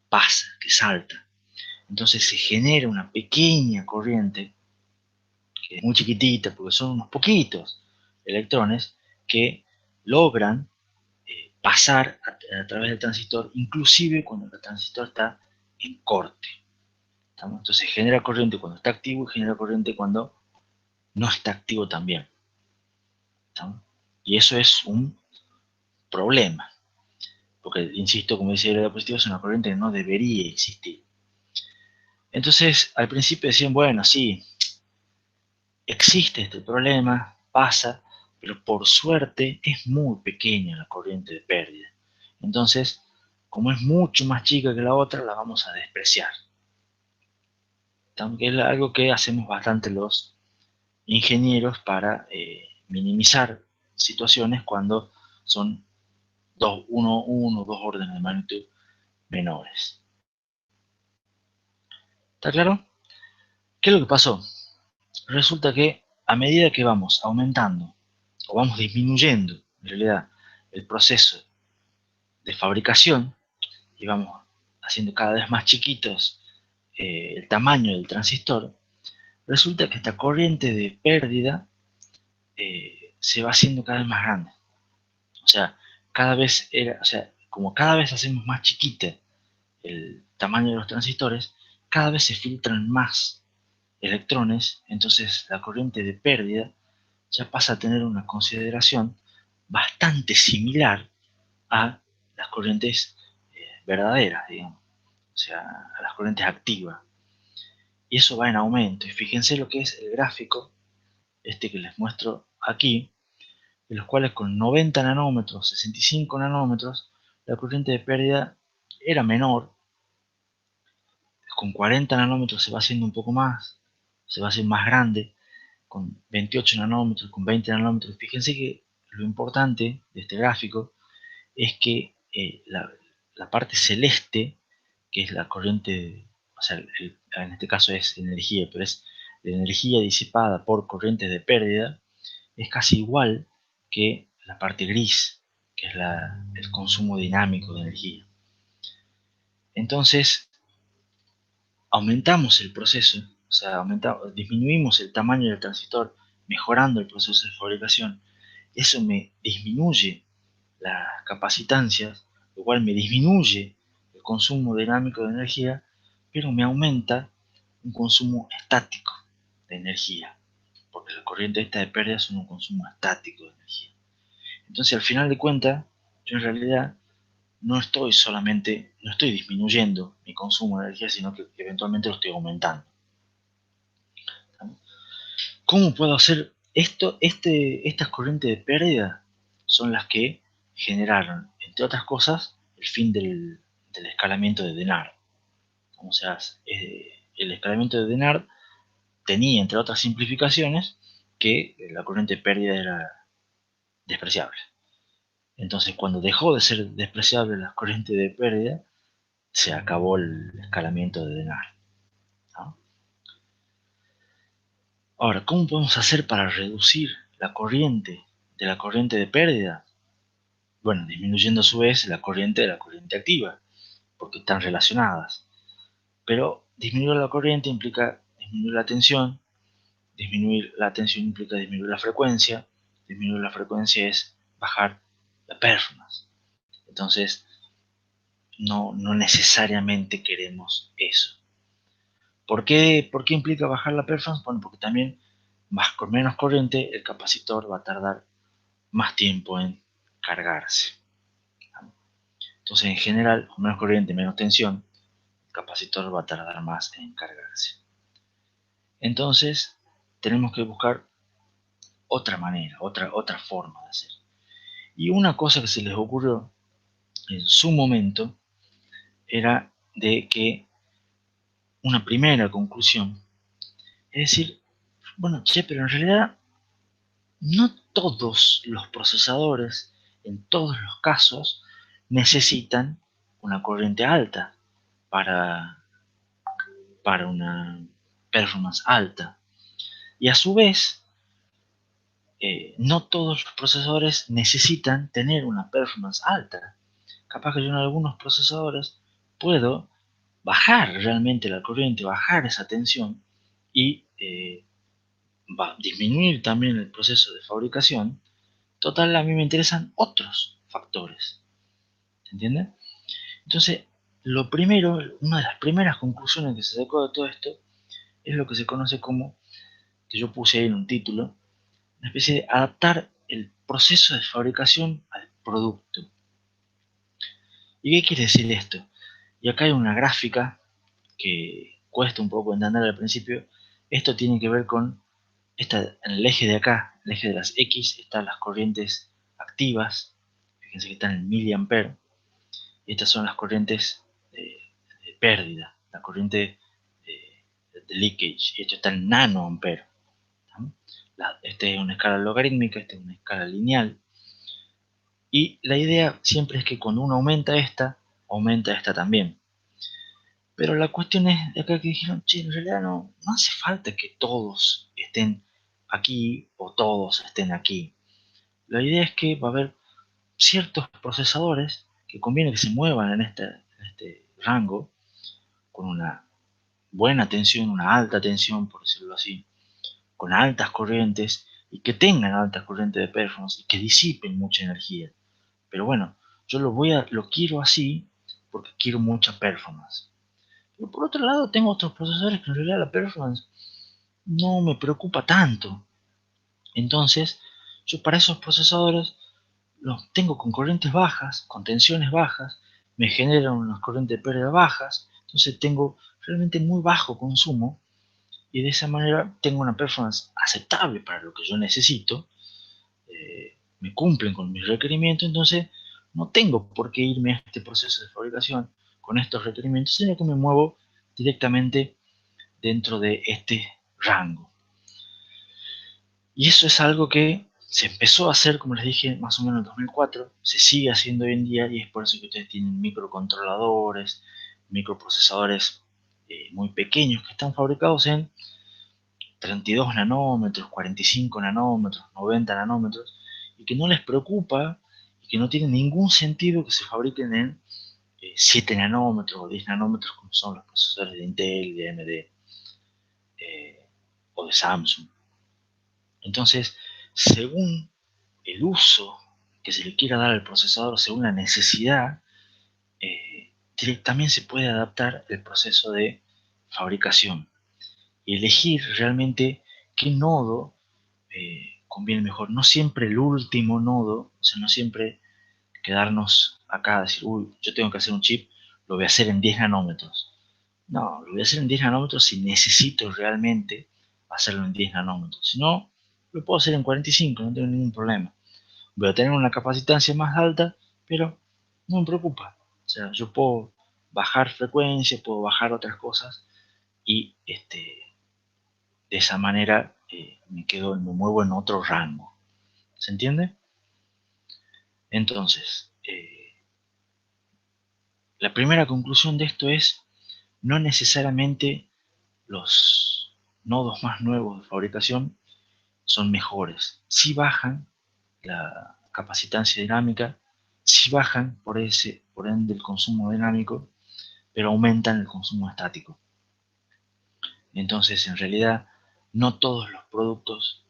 pasa, que salta. Entonces se genera una pequeña corriente, que es muy chiquitita, porque son unos poquitos electrones que logran pasar a través del transistor, inclusive cuando el transistor está en corte. Entonces genera corriente cuando está activo y genera corriente cuando no está activo también. Y eso es un problema, porque, insisto, como dice la diapositiva, es una corriente que no debería existir. Entonces, al principio decían, bueno, sí, existe este problema, pasa, pero por suerte es muy pequeña la corriente de pérdida. Entonces, como es mucho más chica que la otra, la vamos a despreciar. Que es algo que hacemos bastante los ingenieros para minimizar situaciones cuando son uno o dos órdenes de magnitud menores. ¿Está claro? ¿Qué es lo que pasó? Resulta que a medida que vamos aumentando o vamos disminuyendo en realidad el proceso de fabricación y vamos haciendo cada vez más chiquitos el tamaño del transistor, resulta que esta corriente de pérdida se va haciendo cada vez más grande. O sea, como cada vez hacemos más chiquita el tamaño de los transistores, cada vez se filtran más electrones, entonces la corriente de pérdida ya pasa a tener una consideración bastante similar a las corrientes verdaderas, digamos, o sea, a las corrientes activas. Y eso va en aumento. Y fíjense lo que es el gráfico, este que les muestro aquí, de los cuales con 90 nanómetros, 65 nanómetros, la corriente de pérdida era menor. Con 40 nanómetros se va haciendo un poco más, se va haciendo más grande, con 28 nanómetros, con 20 nanómetros. Fíjense que lo importante de este gráfico es que la parte celeste, que es la corriente, o sea, en este caso es energía, pero es la energía disipada por corrientes de pérdida, es casi igual que la parte gris, que es el consumo dinámico de energía. Entonces, aumentamos el proceso, o sea, disminuimos el tamaño del transistor, mejorando el proceso de fabricación. Eso me disminuye las capacitancias, lo cual me disminuye el consumo dinámico de energía, pero me aumenta un consumo estático de energía, porque la corriente esta de pérdida es un consumo estático de energía. Entonces, al final de cuentas, yo en realidad no estoy disminuyendo mi consumo de energía, sino que eventualmente lo estoy aumentando. ¿Cómo puedo hacer esto? Estas corrientes de pérdida son las que generaron, entre otras cosas, el fin del escalamiento de Dennard. O sea, el escalamiento de Dennard tenía, entre otras simplificaciones, que la corriente de pérdida era despreciable. Entonces, cuando dejó de ser despreciable la corriente de pérdida, se acabó el escalamiento de Dennard, ¿no? Ahora, ¿cómo podemos hacer para reducir la corriente de pérdida? Bueno, disminuyendo a su vez la corriente de la corriente activa, porque están relacionadas. Pero disminuir la corriente implica disminuir la tensión, disminuir la tensión implica disminuir la frecuencia. Disminuir la frecuencia es bajar la performance. Entonces, no necesariamente queremos eso. ¿Por qué implica bajar la performance? Bueno, porque también con menos corriente el capacitor va a tardar más tiempo en cargarse. Entonces, en general, con menos corriente, menos tensión, el capacitor va a tardar más en cargarse. Entonces, tenemos que buscar otra manera, otra forma de hacer. Y una cosa que se les ocurrió en su momento era de que una primera conclusión es decir, bueno, pero en realidad no todos los procesadores, en todos los casos, necesitan una corriente alta para, para una performance alta. Y a su vez, no todos los procesadores necesitan tener una performance alta. Capaz que yo en algunos procesadores puedo bajar realmente la corriente, bajar esa tensión y disminuir también el proceso de fabricación. Total, a mí me interesan otros factores. ¿Se entiende? Entonces, lo primero, una de las primeras conclusiones que se sacó de todo esto es lo que se conoce como, que yo puse ahí en un título, una especie de adaptar el proceso de fabricación al producto. ¿Y qué quiere decir esto? Y acá hay una gráfica que cuesta un poco entender al principio. Esto tiene que ver con, en el eje de acá, el eje de las X, están las corrientes activas. Fíjense que están en miliampere. Y estas son las corrientes de pérdida, la corriente de leakage. Y esto está en nanoampere. Esta es una escala logarítmica, esta es una escala lineal. Y la idea siempre es que cuando uno aumenta esta también. Pero la cuestión es de acá que dijeron, en realidad no hace falta que todos estén aquí o todos estén aquí. La idea es que va a haber ciertos procesadores que conviene que se muevan en este rango, con una buena tensión, una alta tensión, por decirlo así, con altas corrientes y que tengan altas corrientes de performance y que disipen mucha energía. Pero bueno, yo lo quiero así porque quiero mucha performance. Pero por otro lado, tengo otros procesadores que en realidad la performance no me preocupa tanto. Entonces, yo para esos procesadores los tengo con corrientes bajas, con tensiones bajas, me generan unas corrientes de pérdida bajas, entonces tengo realmente muy bajo consumo y de esa manera tengo una performance aceptable para lo que yo necesito, me cumplen con mis requerimientos, entonces no tengo por qué irme a este proceso de fabricación con estos requerimientos, sino que me muevo directamente dentro de este rango. Y eso es algo que se empezó a hacer, como les dije, más o menos en el 2004, se sigue haciendo hoy en día y es por eso que ustedes tienen microcontroladores, microprocesadores muy pequeños que están fabricados en 32 nanómetros, 45 nanómetros, 90 nanómetros, y que no les preocupa y que no tiene ningún sentido que se fabriquen en 7 nanómetros o 10 nanómetros como son los procesadores de Intel, de AMD o de Samsung. Entonces, según el uso que se le quiera dar al procesador, según la necesidad, también se puede adaptar el proceso de fabricación y elegir realmente qué nodo conviene mejor. No siempre el último nodo, o sea, no siempre quedarnos acá, decir, uy, yo tengo que hacer un chip, lo voy a hacer en 10 nanómetros. No, lo voy a hacer en 10 nanómetros si necesito realmente hacerlo en 10 nanómetros. Si no, lo puedo hacer en 45, no tengo ningún problema. Voy a tener una capacitancia más alta, pero no me preocupa. O sea, yo puedo bajar frecuencia, puedo bajar otras cosas y de esa manera me muevo en otro rango. ¿Se entiende? Entonces, la primera conclusión de esto es, no necesariamente los nodos más nuevos de fabricación son mejores. Si bajan la capacitancia dinámica, si bajan por ende el consumo dinámico, pero aumentan el consumo estático. Entonces, en realidad, no todos los productos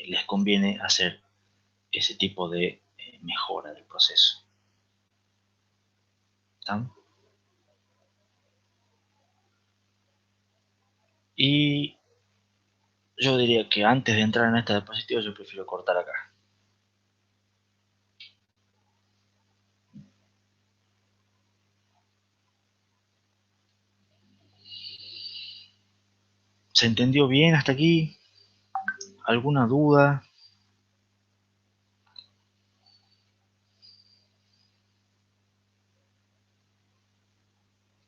les conviene hacer ese tipo de mejora del proceso. ¿Está? Y yo diría que antes de entrar en esta diapositiva yo prefiero cortar acá. ¿Se entendió bien hasta aquí? ¿Alguna duda?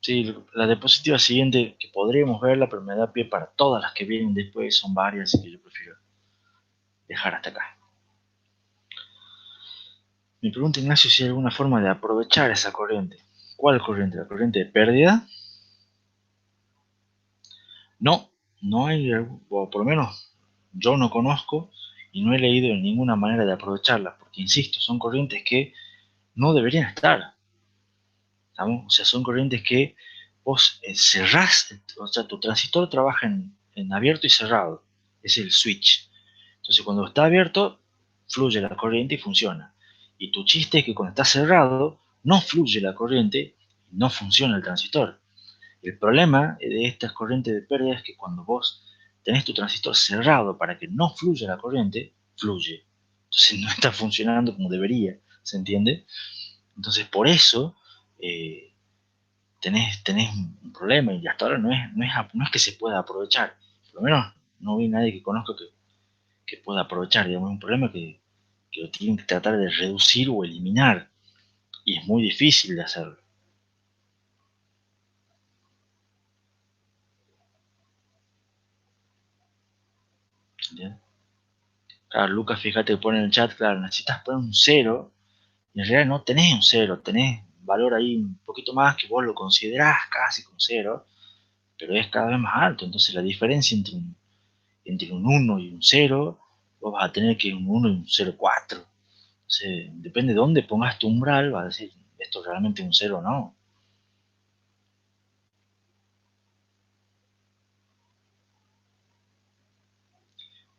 Sí, la diapositiva siguiente que podríamos verla, pero me da pie para todas las que vienen después, son varias, así que yo prefiero dejar hasta acá. Me pregunta Ignacio si hay alguna forma de aprovechar esa corriente. ¿Cuál corriente? ¿La corriente de pérdida? No, no hay, o por lo menos yo no conozco y no he leído de ninguna manera de aprovecharlas, porque insisto, son corrientes que no deberían estar. ¿Estamos? O sea, son corrientes que vos cerrás, o sea, tu transistor trabaja en abierto y cerrado, es el switch. Entonces, cuando está abierto, fluye la corriente y funciona. Y tu chiste es que cuando está cerrado, no fluye la corriente y no funciona el transistor. El problema de estas corrientes de pérdida es que cuando vos tenés tu transistor cerrado para que no fluya la corriente, fluye. Entonces no está funcionando como debería, ¿se entiende? Entonces por eso eh, tenés un problema y hasta ahora no es que se pueda aprovechar. Por lo menos no vi nadie que conozca que pueda aprovechar. Digamos, es un problema que lo tienen que tratar de reducir o eliminar. Y es muy difícil de hacerlo. ¿Entiendes? Claro, Lucas, fíjate que pone en el chat, claro, necesitas poner un cero y en realidad no tenés un cero, tenés valor ahí un poquito más que vos lo considerás casi como cero, pero es cada vez más alto. Entonces la diferencia entre un 1 y un cero, vos vas a tener que un 1 y un 0,4. Entonces, depende de dónde pongas tu umbral, vas a decir, esto realmente es un cero o no.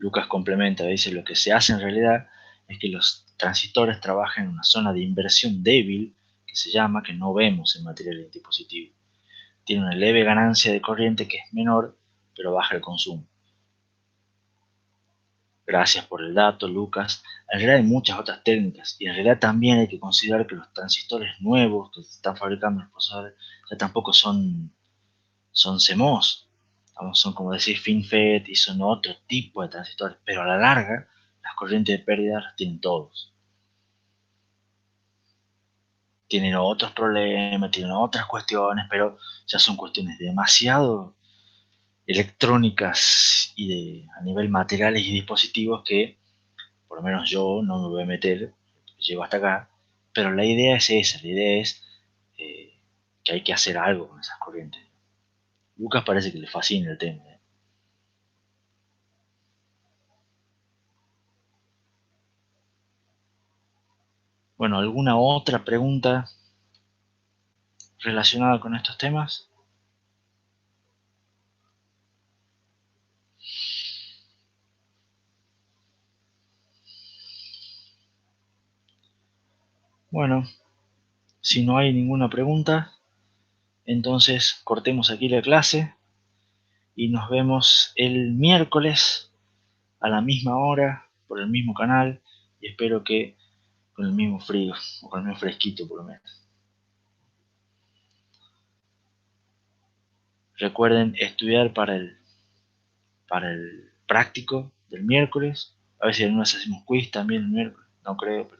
Lucas complementa, dice, lo que se hace en realidad es que los transistores trabajan en una zona de inversión débil, que se llama, que no vemos en material antipositivo. Tiene una leve ganancia de corriente que es menor, pero baja el consumo. Gracias por el dato, Lucas. En realidad hay muchas otras técnicas y en realidad también hay que considerar que los transistores nuevos que se están fabricando en los procesadores ya tampoco son CMOS. Son como decir FinFET y son otro tipo de transistores, pero a la larga las corrientes de pérdida las tienen todos. Tienen otros problemas, tienen otras cuestiones, pero ya son cuestiones demasiado electrónicas y a nivel materiales y dispositivos que por lo menos yo no me voy a meter, llego hasta acá, pero la idea es esa, la idea es eh, que hay que hacer algo con esas corrientes. Lucas parece que le fascina el tema. Bueno, ¿alguna otra pregunta relacionada con estos temas? Bueno, si no hay ninguna pregunta, entonces cortemos aquí la clase y nos vemos el miércoles a la misma hora por el mismo canal y espero que con el mismo frío o con el mismo fresquito por lo menos. Recuerden estudiar para el práctico del miércoles. A ver si en unas hacemos quiz también el miércoles, no creo, pero